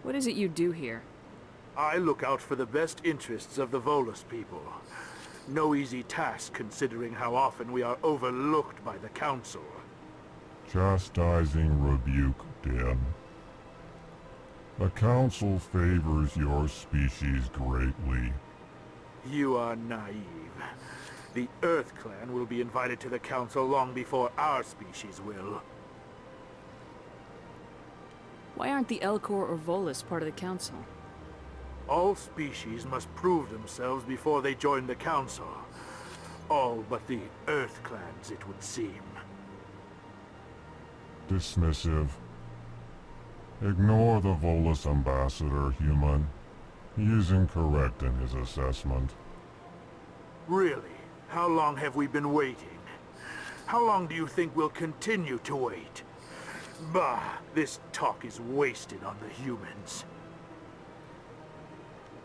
What is it you do here? I look out for the best interests of the Volus people. No easy task considering how often we are overlooked by the Council. Chastising rebuke, Din. The Council favors your species greatly. You are naive. The EarthClan will be invited to the Council long before our species will. Why aren't the Alcor or Volus part of the Council? All species must prove themselves before they join the Council. All but the EarthClans, it would seem. Dismissive. Ignore the Volus ambassador, human. He is incorrect in his assessment. Really? How long have we been waiting? How long do you think we'll continue to wait? Bah, this talk is wasted on the humans.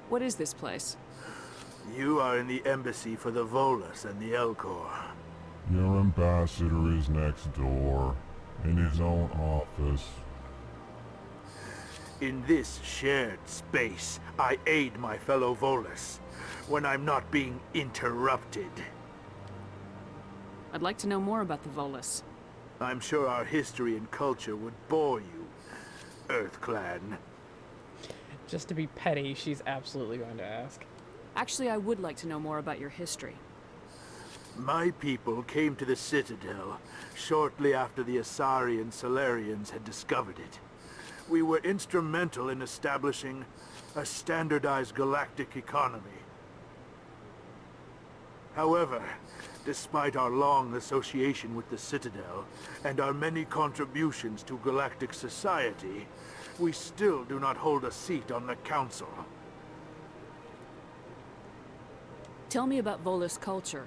What is this place? You are in the embassy for the Volus and the Alcor. Your ambassador is next door, in his own office. In this shared space, I aid my fellow Volus, when I'm not being interrupted. I'd like to know more about the Volus. I'm sure our history and culture would bore you, EarthClan. Just to be petty, she's absolutely going to ask. Actually, I would like to know more about your history. My people came to the Citadel shortly after the Asari and Salarians had discovered it. We were instrumental in establishing a standardized galactic economy. However, Despite our long association with the Citadel, and our many contributions to galactic society, we still do not hold a seat on the Council. Tell me about Volus culture.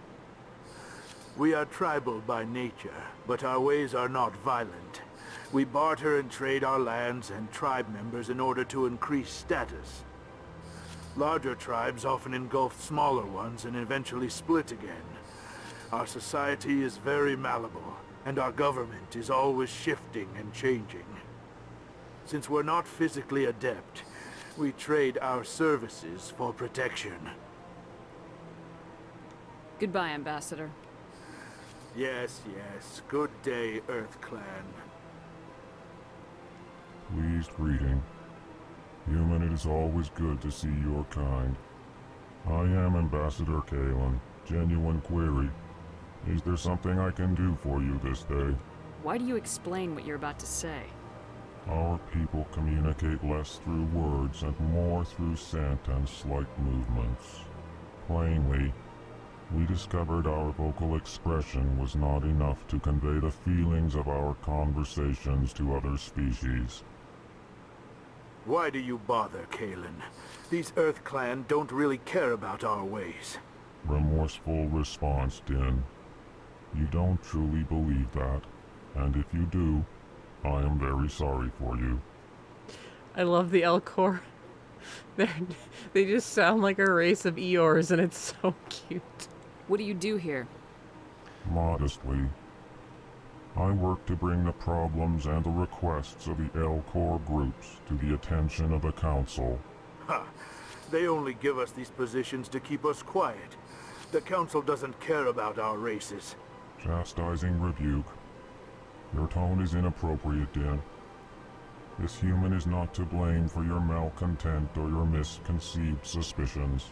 We are tribal by nature, but our ways are not violent. We barter and trade our lands and tribe members in order to increase status. Larger tribes often engulf smaller ones and eventually split again. Our society is very malleable, and our government is always shifting and changing. Since we're not physically adept, we trade our services for protection. Goodbye, Ambassador. Yes, yes. Good day, Earth Clan. Pleased greeting. Human, it is always good to see your kind. I am Ambassador Kalen. Genuine query. Is there something I can do for you this day? Why do you explain what you're about to say? Our people communicate less through words and more through scent and slight movements. Plainly, we discovered our vocal expression was not enough to convey the feelings of our conversations to other species. Why do you bother, Kalen? These Earth Clan don't really care about our ways. Remorseful response, Din. You don't truly believe that, and if you do, I am very sorry for you. I love the Alcor. They just sound like a race of Eeyores, and it's so cute. What do you do here? Modestly, I work to bring the problems and the requests of the Alcor groups to the attention of the Council. Ha! They only give us these positions to keep us quiet. The Council doesn't care about our races. Chastising rebuke. Your tone is inappropriate, Din. This human is not to blame for your malcontent or your misconceived suspicions.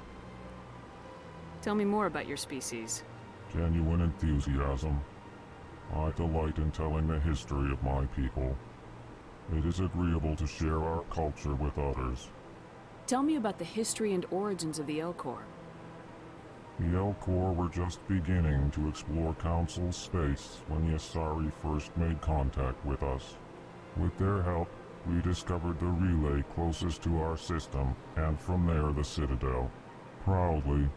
Tell me more about your species. Genuine enthusiasm. I delight in telling the history of my people. It is agreeable to share our culture with others. Tell me about the history and origins of the Alcor. The Alcor were just beginning to explore Council space when the Asari first made contact with us. With their help, we discovered the relay closest to our system, and from there the Citadel. Proudly,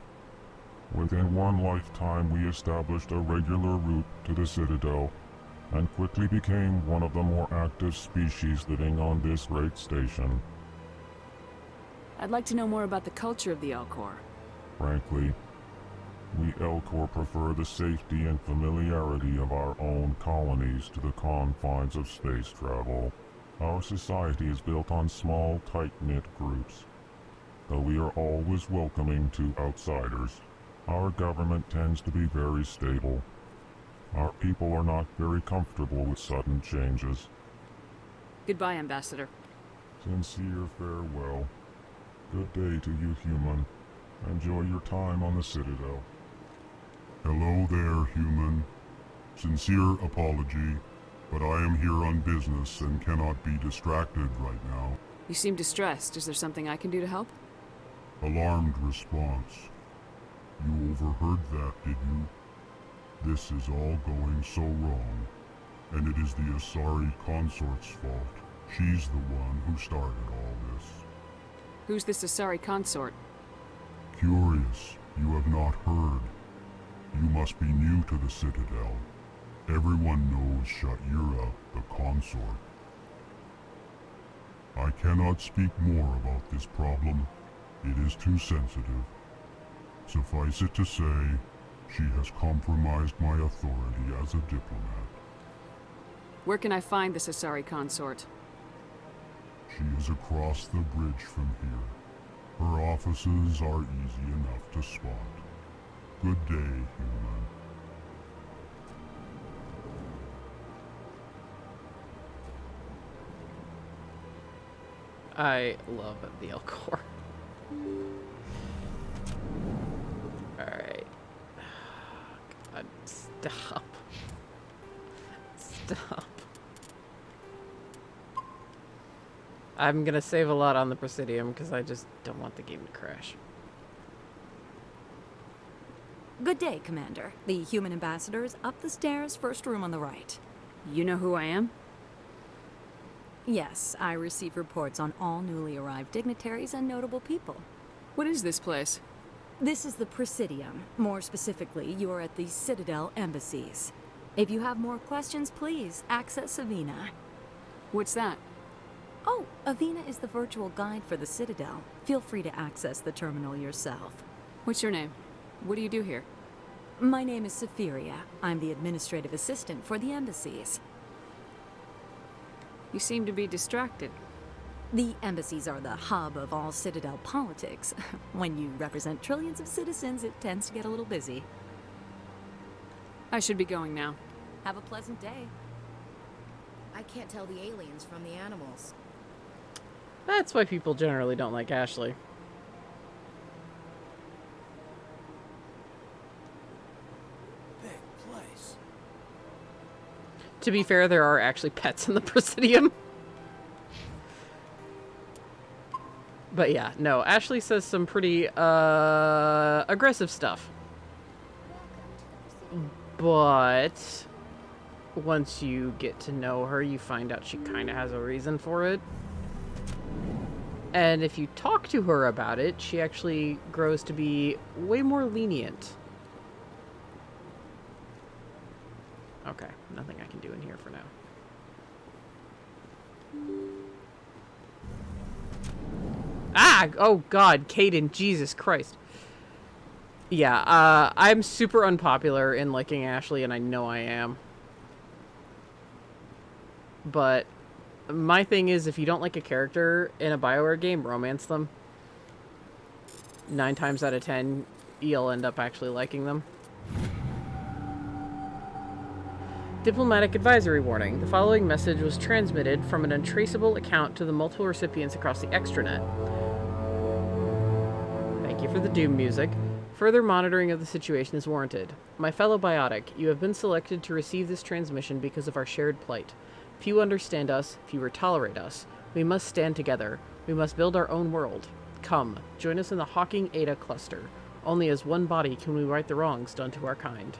within one lifetime we established a regular route to the Citadel, and quickly became one of the more active species living on this great station. I'd like to know more about the culture of the Alcor. Frankly, we Alcor prefer the safety and familiarity of our own colonies to the confines of space travel. Our society is built on small, tight-knit groups, though we are always welcoming to outsiders. Our government tends to be very stable. Our people are not very comfortable with sudden changes. Goodbye, Ambassador. Sincere farewell. Good day to you, human. Enjoy your time on the Citadel. Hello there, human. Sincere apology, but I am here on business and cannot be distracted right now. You seem distressed. Is there something I can do to help? Alarmed response. You overheard that, did you? This is all going so wrong, and it is the Asari consort's fault. She's the one who started all this. Who's this Asari consort? Curious, you have not heard. You must be new to the Citadel. Everyone knows Sha'ira, the consort. I cannot speak more about this problem. It is too sensitive. Suffice it to say, she has compromised my authority as a diplomat. Where can I find this Asari consort? She is across the bridge from here. Her offices are easy enough to spot. Good day, human. I love the Alcor. Alright. God, stop. Stop. I'm gonna save a lot on the Presidium because I just don't want the game to crash. Good day, Commander. The human ambassador is up the stairs, first room on the right. You know who I am? Yes, I receive reports on all newly arrived dignitaries and notable people. What is this place? This is the Presidium. More specifically, you are at the Citadel embassies. If you have more questions, please access Avina. What's that? Oh, Avina is the virtual guide for the Citadel. Feel free to access the terminal yourself. What's your name? What do you do here? My name is Safiria. I'm the administrative assistant for the embassies. You seem to be distracted. The embassies are the hub of all Citadel politics. When you represent trillions of citizens, it tends to get a little busy. I should be going now. Have a pleasant day. I can't tell the aliens from the animals. That's why people generally don't like Ashley. Big place. To be fair, there are actually pets in the Presidium. But yeah, no, Ashley says some pretty aggressive stuff. But once you get to know her, you find out she kind of has a reason for it. And if you talk to her about it, she actually grows to be way more lenient. Okay, nothing I can do in here for now. Ah! Oh god, Caden, Jesus Christ. Yeah, I'm super unpopular in liking Ashley, and I know I am. But my thing is, if you don't like a character in a BioWare game, romance them. 9 times out of 10, you'll end up actually liking them. Diplomatic advisory warning. The following message was transmitted from an untraceable account to the multiple recipients across the extranet. Thank you for the Doom music. Further monitoring of the situation is warranted. My fellow biotic, you have been selected to receive this transmission because of our shared plight. Few understand us, fewer tolerate us. We must stand together. We must build our own world. Come, join us in the Hawking Ada cluster. Only as one body can we right the wrongs done to our kind.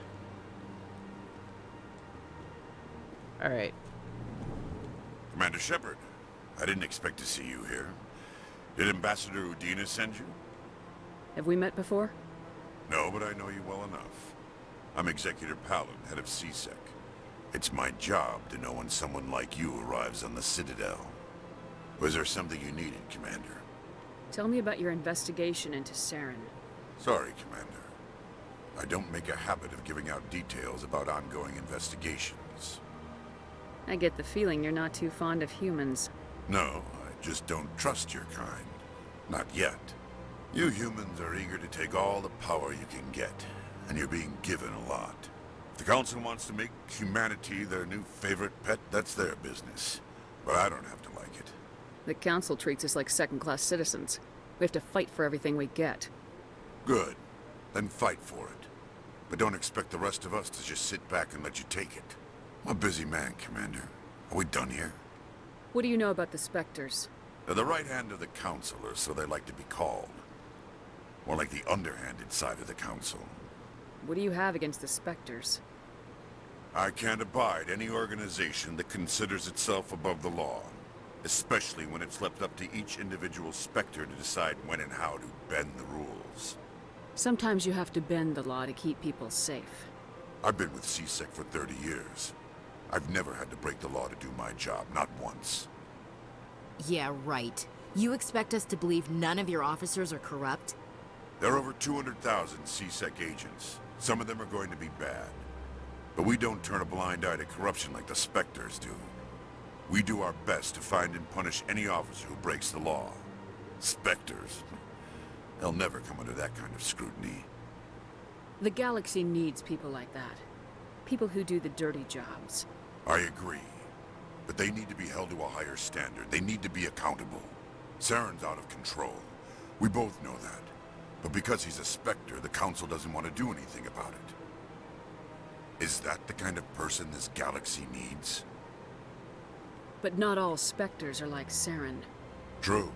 Alright. Commander Shepard, I didn't expect to see you here. Did Ambassador Udina send you? Have we met before? No, but I know you well enough. I'm Executor Palin, head of CSEC. It's my job to know when someone like you arrives on the Citadel. Was there something you needed, Commander? Tell me about your investigation into Saren. Sorry, Commander. I don't make a habit of giving out details about ongoing investigations. I get the feeling you're not too fond of humans. No, I just don't trust your kind. Not yet. You humans are eager to take all the power you can get, and you're being given a lot. If the Council wants to make humanity their new favorite pet, that's their business. But I don't have to like it. The Council treats us like second-class citizens. We have to fight for everything we get. Good. Then fight for it. But don't expect the rest of us to just sit back and let you take it. I'm a busy man, Commander. Are we done here? What do you know about the Spectres? They're the right hand of the Council, or so they like to be called. More like the underhanded side of the Council. What do you have against the Spectres? I can't abide any organization that considers itself above the law. Especially when it's left up to each individual Spectre to decide when and how to bend the rules. Sometimes you have to bend the law to keep people safe. I've been with CSEC for 30 years. I've never had to break the law to do my job, not once. Yeah, right. You expect us to believe none of your officers are corrupt? There are over 200,000 CSEC agents. Some of them are going to be bad. But we don't turn a blind eye to corruption like the Spectres do. We do our best to find and punish any officer who breaks the law. Spectres. They'll never come under that kind of scrutiny. The galaxy needs people like that. People who do the dirty jobs. I agree. But they need to be held to a higher standard. They need to be accountable. Saren's out of control. We both know that. But because he's a Spectre, the Council doesn't want to do anything about it. Is that the kind of person this galaxy needs? But not all Spectres are like Saren. True.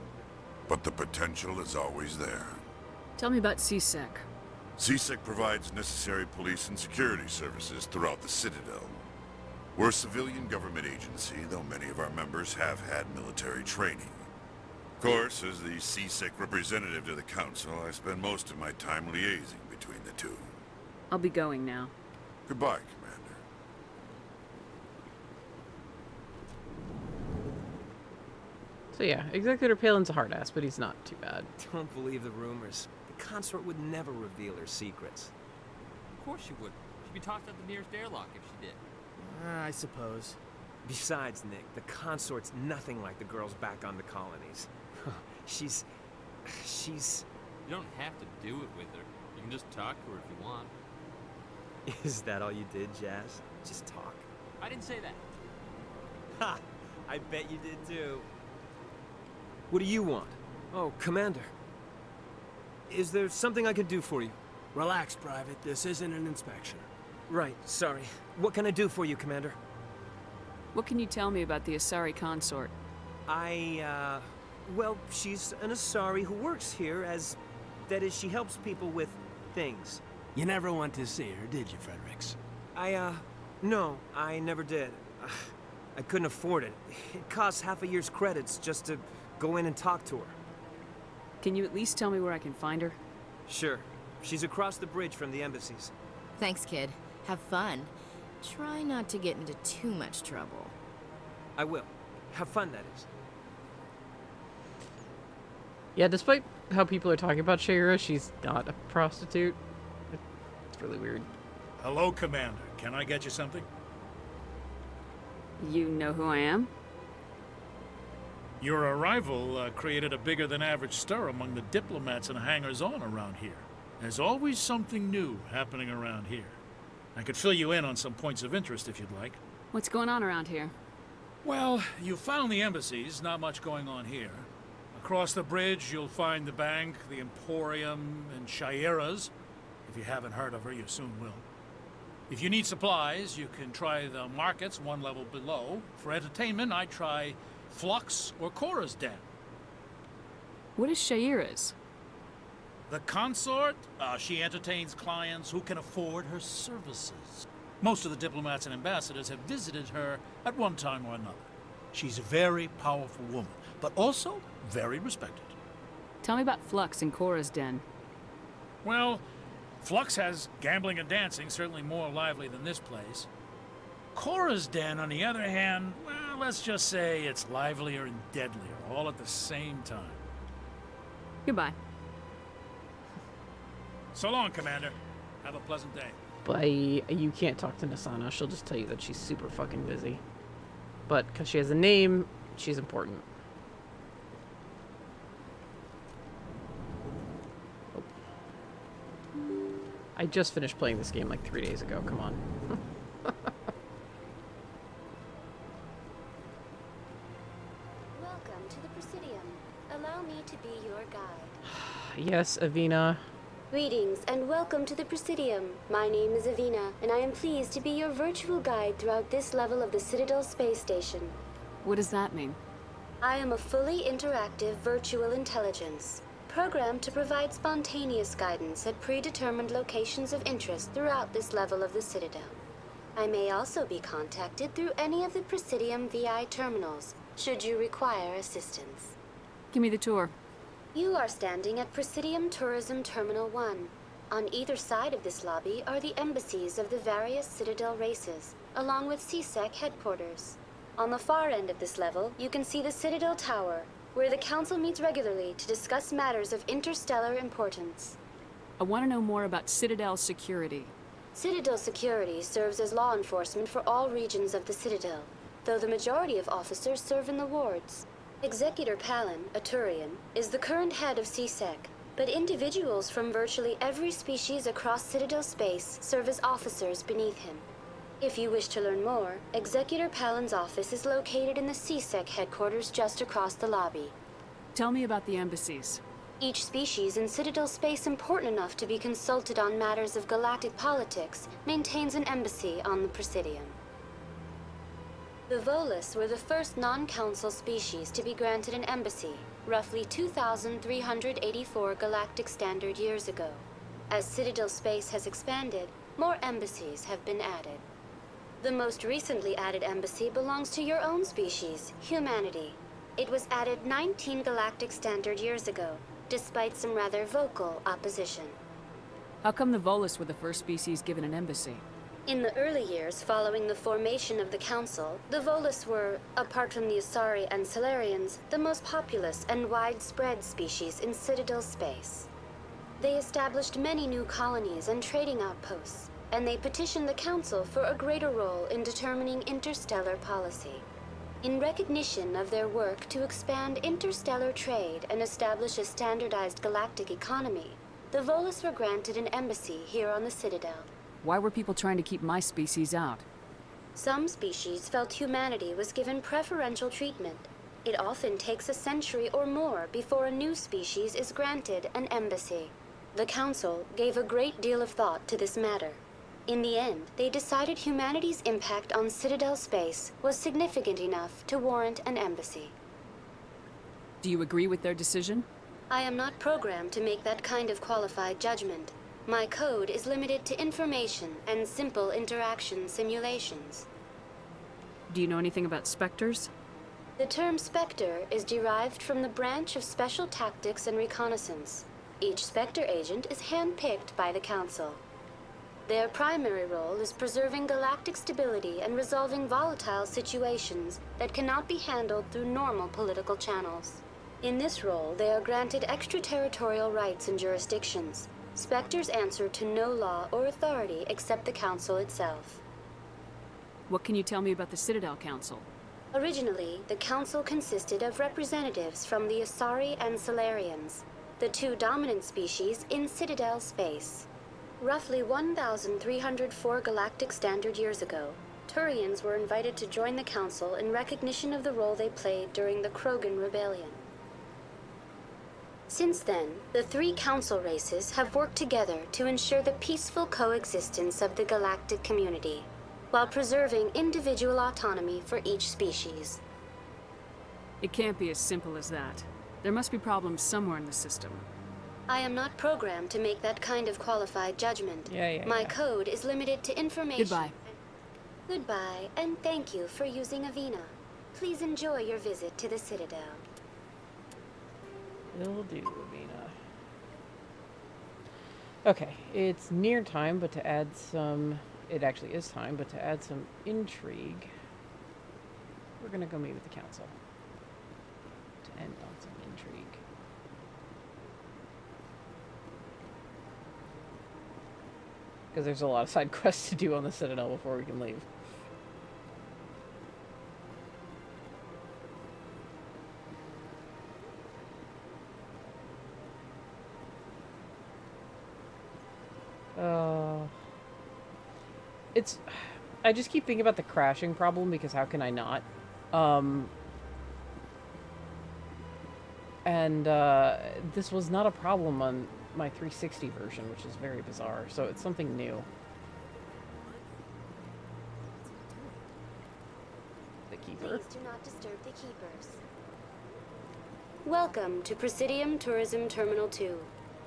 But the potential is always there. Tell me about CSEC. CSEC provides necessary police and security services throughout the Citadel. We're a civilian government agency, though many of our members have had military training. Of course, as the CSEC representative to the Council, I spend most of my time liaising between the two. I'll be going now. Goodbye, Commander. So yeah, Executor Palin's a hard ass, but he's not too bad. Don't believe the rumors. The consort would never reveal her secrets. Of course she would. She'd be tossed out the nearest airlock if she did. I suppose. Besides, Nick, the consort's nothing like the girls back on the colonies. She's... You don't have to do it with her. You can just talk to her if you want. Is that all you did, Jazz? Just talk? I didn't say that. Ha! I bet you did too. What do you want? Oh, Commander. Is there something I can do for you? Relax, Private. This isn't an inspection. Right, sorry. What can I do for you, Commander? What can you tell me about the Asari consort? Well, she's an Asari who works here as... That is, she helps people with things. You never went to see her, did you, Fredericks? No, I never did. I couldn't afford it. It costs half a year's credits just to go in and talk to her. Can you at least tell me where I can find her? Sure. She's across the bridge from the embassies. Thanks, kid. Have fun. Try not to get into too much trouble. I will. Have fun, that is. Yeah, despite how people are talking about Shayra, she's not a prostitute. It's really weird. Hello, Commander. Can I get you something? You know who I am? Your arrival created a bigger-than-average stir among the diplomats and hangers-on around here. There's always something new happening around here. I could fill you in on some points of interest if you'd like. What's going on around here? Well, you found the embassies, not much going on here. Across the bridge, you'll find the bank, the Emporium, and Shayra's. If you haven't heard of her, you soon will. If you need supplies, you can try the markets one level below. For entertainment, I'd try Flux or Cora's Den. What is Shayra's? The consort, she entertains clients who can afford her services. Most of the diplomats and ambassadors have visited her at one time or another. She's a very powerful woman, but also very respected. Tell me about Flux and Cora's Den. Well, Flux has gambling and dancing, certainly more lively than this place. Cora's Den, on the other hand, well, let's just say it's livelier and deadlier, all at the same time. Goodbye. So long, Commander. Have a pleasant day. Bye. You can't talk to Nasana. She'll just tell you that she's super fucking busy. But because she has a name, she's important. Oh. I just finished playing this game like 3 days ago. Come on. Welcome to the Presidium. Allow me to be your guide. Yes, Avina. Greetings and welcome to the Presidium. My name is Avina, and I am pleased to be your virtual guide throughout this level of the Citadel space station. What does that mean? I am a fully interactive virtual intelligence, programmed to provide spontaneous guidance at predetermined locations of interest throughout this level of the Citadel. I may also be contacted through any of the Presidium VI terminals, should you require assistance. Give me the tour. You are standing at Presidium Tourism Terminal 1. On either side of this lobby are the embassies of the various Citadel races, along with CSEC headquarters. On the far end of this level, you can see the Citadel Tower, where the Council meets regularly to discuss matters of interstellar importance. I want to know more about Citadel Security. Citadel Security serves as law enforcement for all regions of the Citadel, though the majority of officers serve in the wards. Executor Palin, a Turian, is the current head of CSEC, but individuals from virtually every species across Citadel space serve as officers beneath him. If you wish to learn more, Executor Palin's office is located in the CSEC headquarters just across the lobby. Tell me about the embassies. Each species in Citadel space important enough to be consulted on matters of galactic politics maintains an embassy on the Presidium. The Volus were the first non-council species to be granted an embassy, roughly 2,384 galactic standard years ago. As Citadel space has expanded, more embassies have been added. The most recently added embassy belongs to your own species, humanity. It was added 19 galactic standard years ago, despite some rather vocal opposition. How come the Volus were the first species given an embassy? In the early years following the formation of the Council, the Volus were, apart from the Asari and Salarians, the most populous and widespread species in Citadel space. They established many new colonies and trading outposts, and they petitioned the Council for a greater role in determining interstellar policy. In recognition of their work to expand interstellar trade and establish a standardized galactic economy, the Volus were granted an embassy here on the Citadel. Why were people trying to keep my species out? Some species felt humanity was given preferential treatment. It often takes a century or more before a new species is granted an embassy. The Council gave a great deal of thought to this matter. In the end, they decided humanity's impact on Citadel space was significant enough to warrant an embassy. Do you agree with their decision? I am not programmed to make that kind of qualified judgment. My code is limited to information and simple interaction simulations. Do you know anything about specters? The term Spectre is derived from the branch of Special Tactics and Reconnaissance. Each Spectre agent is handpicked by the Council. Their primary role is preserving galactic stability and resolving volatile situations that cannot be handled through normal political channels. In this role, they are granted extraterritorial rights and jurisdictions. Spectres answer to no law or authority except the Council itself. What can you tell me about the Citadel Council? Originally, the Council consisted of representatives from the Asari and Salarians, the two dominant species in Citadel space. Roughly 1,304 galactic standard years ago, Turians were invited to join the Council in recognition of the role they played during the Krogan Rebellion. Since then, the three Council races have worked together to ensure the peaceful coexistence of the galactic community, while preserving individual autonomy for each species. It can't be as simple as that. There must be problems somewhere in the system. I am not programmed to make that kind of qualified judgment. My code is limited to information. Goodbye. Goodbye, and thank you for using Avina. Please enjoy your visit to the Citadel. Will do, Avina. Okay, it's near time, but to add some... It actually is time, but to add some intrigue, we're gonna go meet with the Council. To end on some intrigue. Because there's a lot of side quests to do on the Citadel before we can leave. I just keep thinking about the crashing problem because how can I not? This was not a problem on my 360 version, which is very bizarre. So it's something new. The Keeper. Please do not disturb the Keepers. Welcome to Presidium Tourism Terminal 2.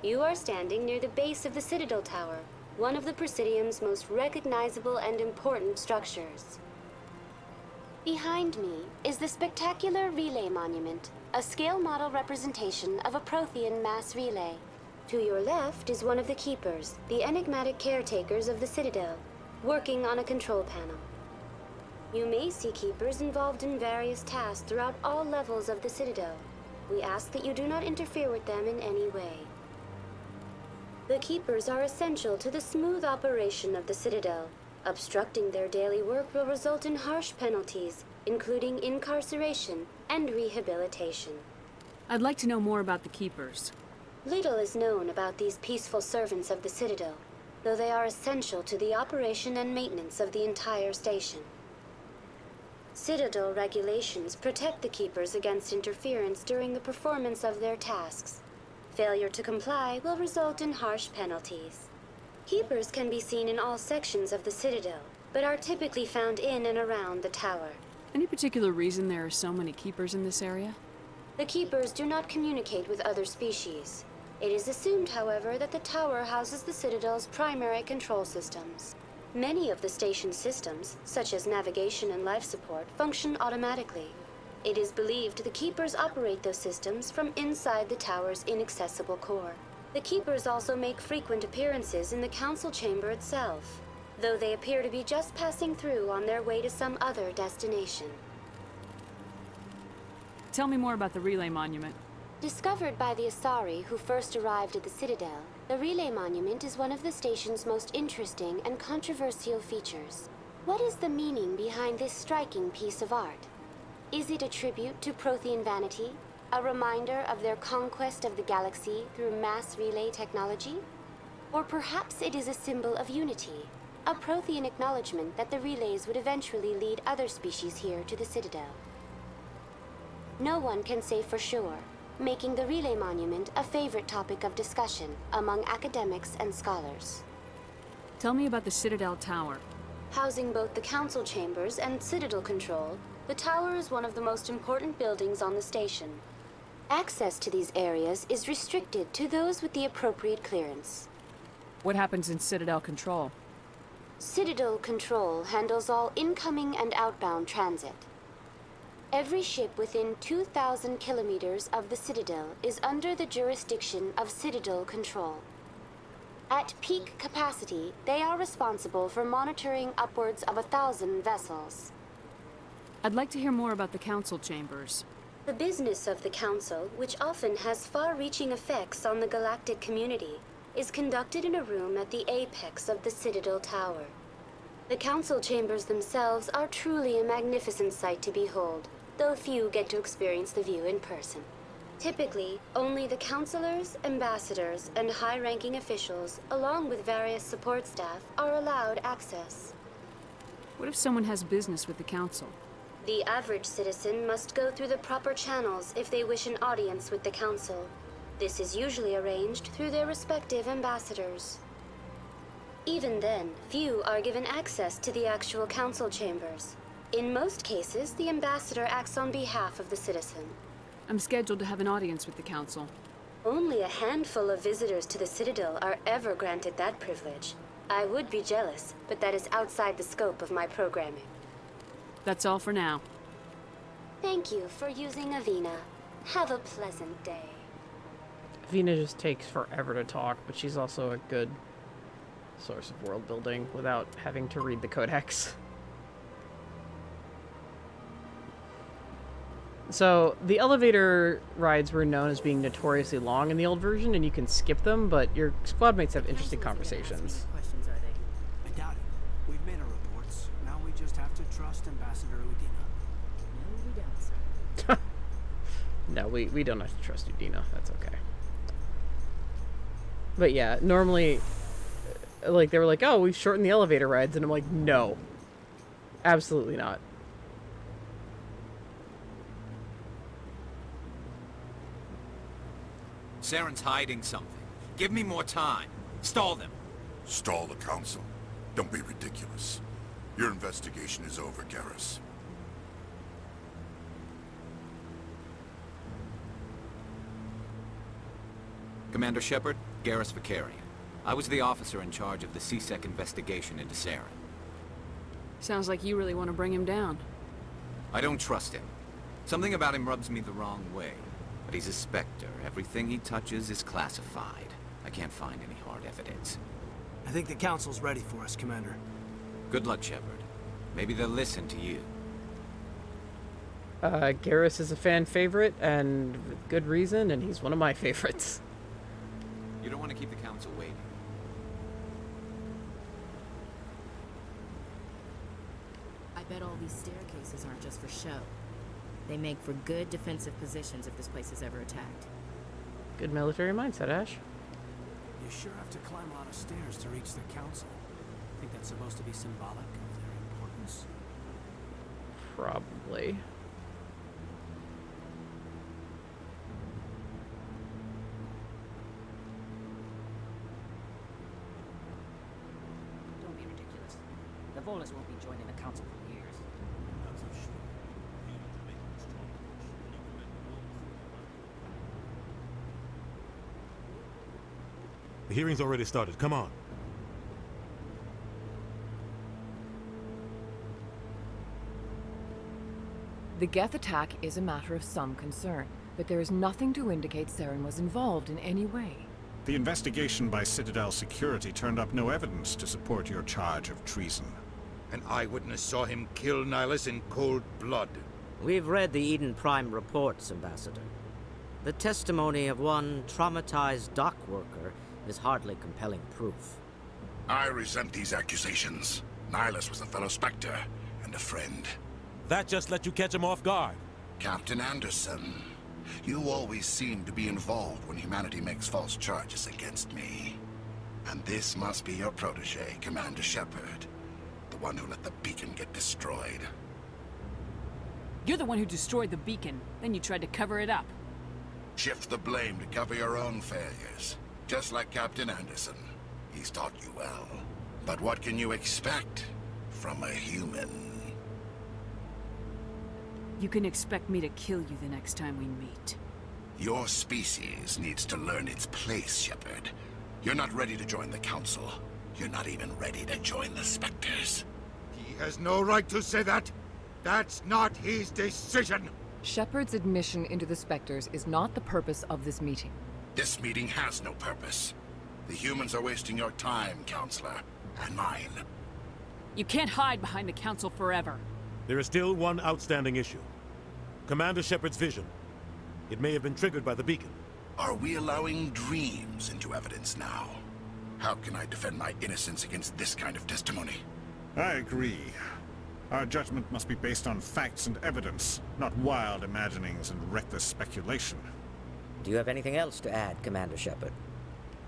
You are standing near the base of the Citadel Tower, one of the Presidium's most recognizable and important structures. Behind me is the spectacular Relay Monument, a scale model representation of a Prothean mass relay. To your left is one of the Keepers, the enigmatic caretakers of the Citadel, working on a control panel. You may see Keepers involved in various tasks throughout all levels of the Citadel. We ask that you do not interfere with them in any way. The Keepers are essential to the smooth operation of the Citadel. Obstructing their daily work will result in harsh penalties, including incarceration and rehabilitation. I'd like to know more about the Keepers. Little is known about these peaceful servants of the Citadel, though they are essential to the operation and maintenance of the entire station. Citadel regulations protect the Keepers against interference during the performance of their tasks. Failure to comply will result in harsh penalties. Keepers can be seen in all sections of the Citadel, but are typically found in and around the tower. Any particular reason there are so many Keepers in this area? The Keepers do not communicate with other species. It is assumed, however, that the tower houses the Citadel's primary control systems. Many of the station's systems, such as navigation and life support, function automatically. It is believed the Keepers operate those systems from inside the tower's inaccessible core. The Keepers also make frequent appearances in the Council chamber itself, though they appear to be just passing through on their way to some other destination. Tell me more about the relay monument. Discovered by the Asari who first arrived at the Citadel, the relay monument is one of the station's most interesting and controversial features. What is the meaning behind this striking piece of art? Is it a tribute to Prothean vanity? A reminder of their conquest of the galaxy through mass relay technology? Or perhaps it is a symbol of unity, a Prothean acknowledgement that the relays would eventually lead other species here to the Citadel. No one can say for sure, making the relay monument a favorite topic of discussion among academics and scholars. Tell me about the Citadel Tower. Housing both the Council chambers and Citadel control, the tower is one of the most important buildings on the station. Access to these areas is restricted to those with the appropriate clearance. What happens in Citadel control? Citadel control handles all incoming and outbound transit. Every ship within 2,000 kilometers of the Citadel is under the jurisdiction of Citadel control. At peak capacity, they are responsible for monitoring upwards of 1,000 vessels. I'd like to hear more about the Council chambers. The business of the Council, which often has far-reaching effects on the galactic community, is conducted in a room at the apex of the Citadel Tower. The Council chambers themselves are truly a magnificent sight to behold, though few get to experience the view in person. Typically, only the councilors, ambassadors, and high-ranking officials, along with various support staff, are allowed access. What if someone has business with the Council? The average citizen must go through the proper channels if they wish an audience with the Council. This is usually arranged through their respective ambassadors. Even then, few are given access to the actual Council chambers. In most cases, the ambassador acts on behalf of the citizen. I'm scheduled to have an audience with the Council. Only a handful of visitors to the Citadel are ever granted that privilege. I would be jealous, but that is outside the scope of my programming. That's all for now. Thank you for using Avina. Have a pleasant day. Avina just takes forever to talk, but she's also a good source of world building without having to read the codex. So, the elevator rides were known as being notoriously long in the old version, and you can skip them, but your squad mates have interesting conversations. I doubt it. We've made our reports. Now we just have to trust Ambassador Udina. No, we don't, sir. No, we don't have to trust Udina. That's okay. But yeah, normally, like, they were like, oh, we've shortened the elevator rides, and I'm like, no. Absolutely not. Saren's hiding something. Give me more time. Stall them. Stall the Council? Don't be ridiculous. Your investigation is over, Garrus. Commander Shepard, Garrus Vicarian. I was the officer in charge of the CSEC investigation into Saren. Sounds like you really want to bring him down. I don't trust him. Something about him rubs me the wrong way. But he's a Spectre. Everything he touches is classified. I can't find any hard evidence. I think the Council's ready for us, Commander. Good luck, Shepard. Maybe they'll listen to you. Garrus is a fan favorite, and with good reason, and he's one of my favorites. You don't want to keep the Council waiting. I bet all these staircases aren't just for show. They make for good defensive positions if this place is ever attacked. Good military mindset, Ash. You sure have to climb a lot of stairs to reach the Council. Think that's supposed to be symbolic of their importance? Probably. Don't be ridiculous. The Volus won't be joining the Council for years. Not so sure. The hearing's already started. Come on. The Geth attack is a matter of some concern, but there is nothing to indicate Saren was involved in any way. The investigation by Citadel Security turned up no evidence to support your charge of treason. An eyewitness saw him kill Nihilus in cold blood. We've read the Eden Prime reports, Ambassador. The testimony of one traumatized dock worker is hardly compelling proof. I resent these accusations. Nihilus was a fellow Spectre and a friend. That just let you catch him off guard. Captain Anderson, you always seem to be involved when humanity makes false charges against me. And this must be your protege, Commander Shepard. The one who let the beacon get destroyed. You're the one who destroyed the beacon, then you tried to cover it up. Shift the blame to cover your own failures. Just like Captain Anderson. He's taught you well. But what can you expect from a human? You can expect me to kill you the next time we meet. Your species needs to learn its place, Shepard. You're not ready to join the Council. You're not even ready to join the Spectres. He has no right to say that. That's not his decision. Shepard's admission into the Spectres is not the purpose of this meeting. This meeting has no purpose. The humans are wasting your time, Counselor, and mine. You can't hide behind the Council forever. There is still one outstanding issue. Commander Shepard's vision. It may have been triggered by the beacon. Are we allowing dreams into evidence now? How can I defend my innocence against this kind of testimony? I agree. Our judgment must be based on facts and evidence, not wild imaginings and reckless speculation. Do you have anything else to add, Commander Shepard?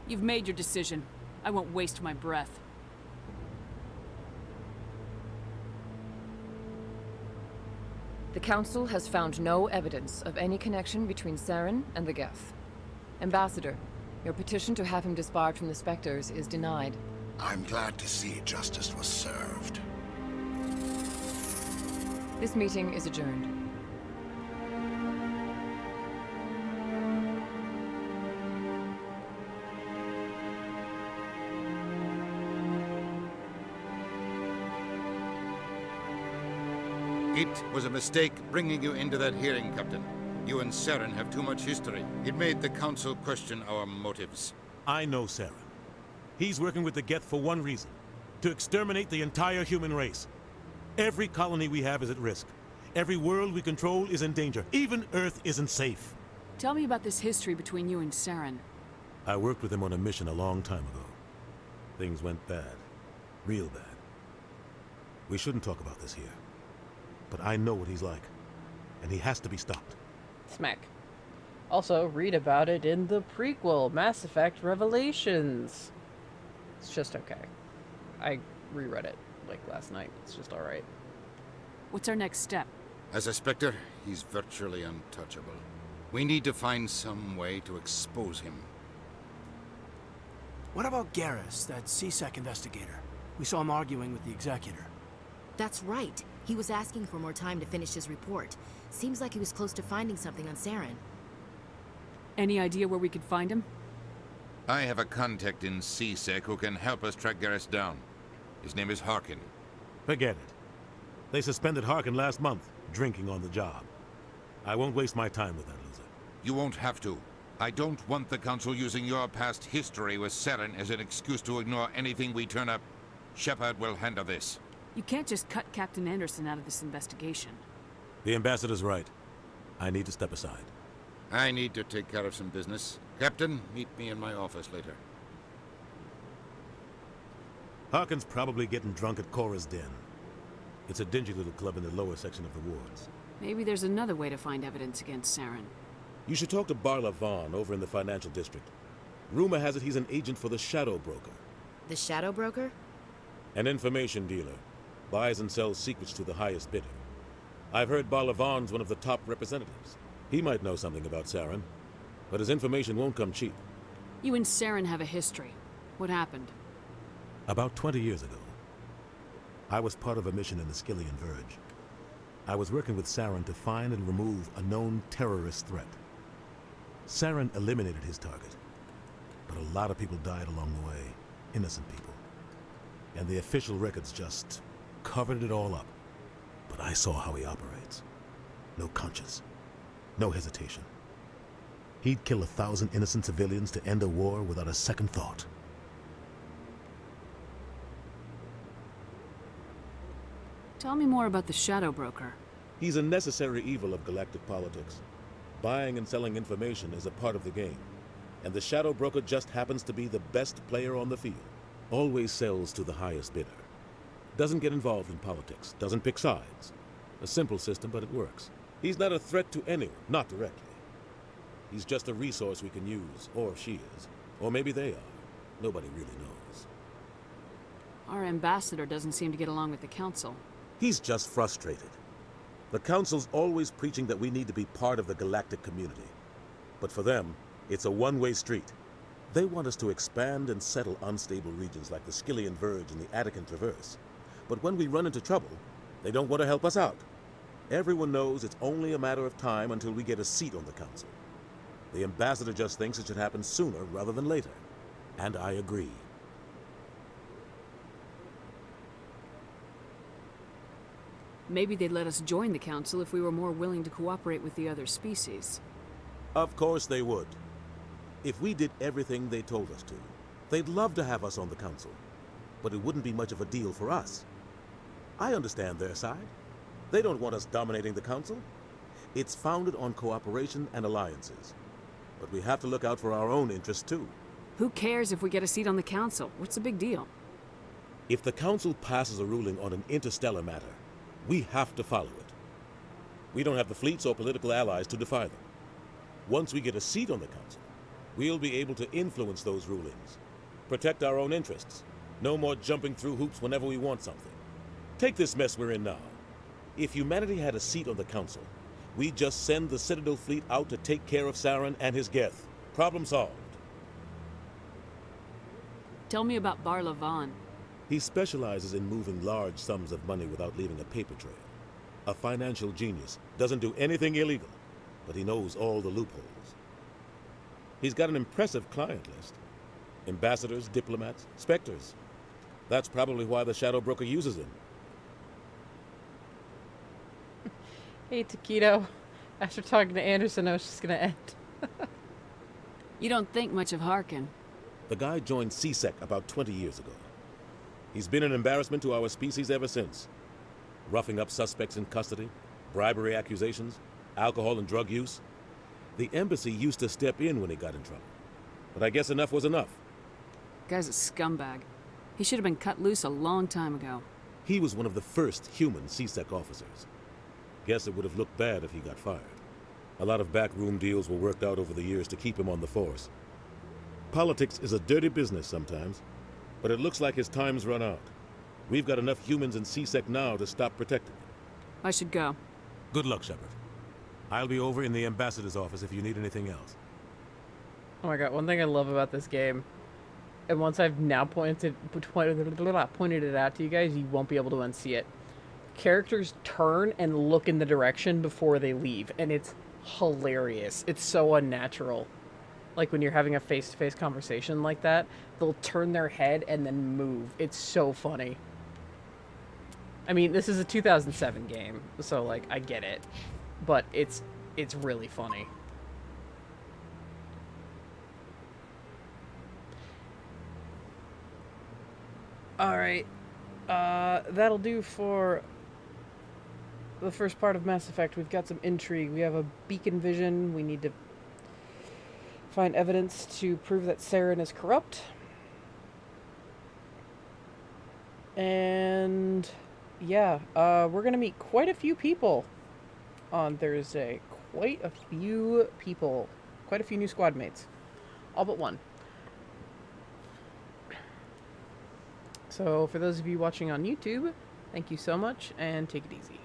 You've made your decision. I won't waste my breath. The Council has found no evidence of any connection between Saren and the Geth. Ambassador, your petition to have him disbarred from the Spectres is denied. I'm glad to see justice was served. This meeting is adjourned. It was a mistake bringing you into that hearing, Captain. You and Saren have too much history. It made the Council question our motives. I know Saren. He's working with the Geth for one reason. To exterminate the entire human race. Every colony we have is at risk. Every world we control is in danger. Even Earth isn't safe. Tell me about this history between you and Saren. I worked with him on a mission a long time ago. Things went bad. Real bad. We shouldn't talk about this here. But I know what he's like. And he has to be stopped. Smack. Also, read about it in the prequel, Mass Effect Revelations. It's just okay. I reread it, like, last night. It's just alright. What's our next step? As a Spectre, he's virtually untouchable. We need to find some way to expose him. What about Garrus, that CSEC investigator? We saw him arguing with the Executor. That's right. He was asking for more time to finish his report. Seems like he was close to finding something on Saren. Any idea where we could find him? I have a contact in CSEC who can help us track Garrus down. His name is Harkin. Forget it. They suspended Harkin last month, drinking on the job. I won't waste my time with that loser. You won't have to. I don't want the Council using your past history with Saren as an excuse to ignore anything we turn up. Shepard will handle this. You can't just cut Captain Anderson out of this investigation. The Ambassador's right. I need to step aside. I need to take care of some business. Captain, meet me in my office later. Harkin's probably getting drunk at Cora's Den. It's a dingy little club in the lower section of the wards. Maybe there's another way to find evidence against Saren. You should talk to Barla Vaughn over in the financial district. Rumor has it he's an agent for the Shadow Broker. The Shadow Broker? An information dealer. Buys and sells secrets to the highest bidder. I've heard Barla Vaughn's one of the top representatives. He might know something about Saren, but his information won't come cheap. You and Saren have a history. What happened? About 20 years ago, I was part of a mission in the Skillian Verge. I was working with Saren to find and remove a known terrorist threat. Saren eliminated his target. But a lot of people died along the way. Innocent people. And the official records just covered it all up. But I saw how he operates. No conscience. No hesitation. He'd kill 1,000 innocent civilians to end a war without a second thought. Tell me more about the Shadow Broker. He's a necessary evil of galactic politics. Buying and selling information is a part of the game. And the Shadow Broker just happens to be the best player on the field. Always sells to the highest bidder. Doesn't get involved in politics. Doesn't pick sides. A simple system, but it works. He's not a threat to anyone, not directly. He's just a resource we can use, or she is. Or maybe they are. Nobody really knows. Our ambassador doesn't seem to get along with the Council. He's just frustrated. The Council's always preaching that we need to be part of the galactic community. But for them, it's a one-way street. They want us to expand and settle unstable regions like the Skillian Verge and the Attican Traverse. But when we run into trouble, they don't want to help us out. Everyone knows it's only a matter of time until we get a seat on the Council. The ambassador just thinks it should happen sooner rather than later. And I agree. Maybe they'd let us join the Council if we were more willing to cooperate with the other species. Of course they would. If we did everything they told us to, they'd love to have us on the Council. But it wouldn't be much of a deal for us. I understand their side. They don't want us dominating the Council. It's founded on cooperation and alliances. But we have to look out for our own interests too. Who cares if we get a seat on the Council? What's the big deal? If the Council passes a ruling on an interstellar matter, we have to follow it. We don't have the fleets or political allies to defy them. Once we get a seat on the Council, we'll be able to influence those rulings. Protect our own interests. No more jumping through hoops whenever we want something. Take this mess we're in now. If humanity had a seat on the Council, we'd just send the Citadel fleet out to take care of Saren and his Geth. Problem solved. Tell me about Bar Lavan. He specializes in moving large sums of money without leaving a paper trail. A financial genius, doesn't do anything illegal, but he knows all the loopholes. He's got an impressive client list. Ambassadors, diplomats, specters. That's probably why the Shadow Broker uses him. Hey, Taquito. After talking to Anderson, I was just gonna end. You don't think much of Harkin. The guy joined CSEC about 20 years ago. He's been an embarrassment to our species ever since. Roughing up suspects in custody, bribery accusations, alcohol and drug use. The embassy used to step in when he got in trouble. But I guess enough was enough. Guy's a scumbag. He should have been cut loose a long time ago. He was one of the first human CSEC officers. Guess it would have looked bad if he got fired. A lot of backroom deals were worked out over the years to keep him on the force. Politics is a dirty business sometimes, but it looks like his time's run out. We've got enough humans in CSEC now to stop protecting him. I should go. Good luck, Shepard. I'll be over in the ambassador's office if you need anything else. Oh my god, one thing I love about this game, and once I've now pointed it out to you guys, you won't be able to unsee it. Characters turn and look in the direction before they leave, and it's hilarious. It's so unnatural. Like when you're having a face-to-face conversation like that, they'll turn their head and then move. It's so funny. I mean, this is a 2007 game, so like I get it, but it's really funny. All right, that'll do for the first part of Mass Effect. We've got some intrigue. We have a beacon vision. We need to find evidence to prove that Saren is corrupt. And yeah, we're gonna meet quite a few people on Thursday. Quite a few people. Quite a few new squad mates. All but one. So for those of you watching on YouTube, thank you so much and take it easy.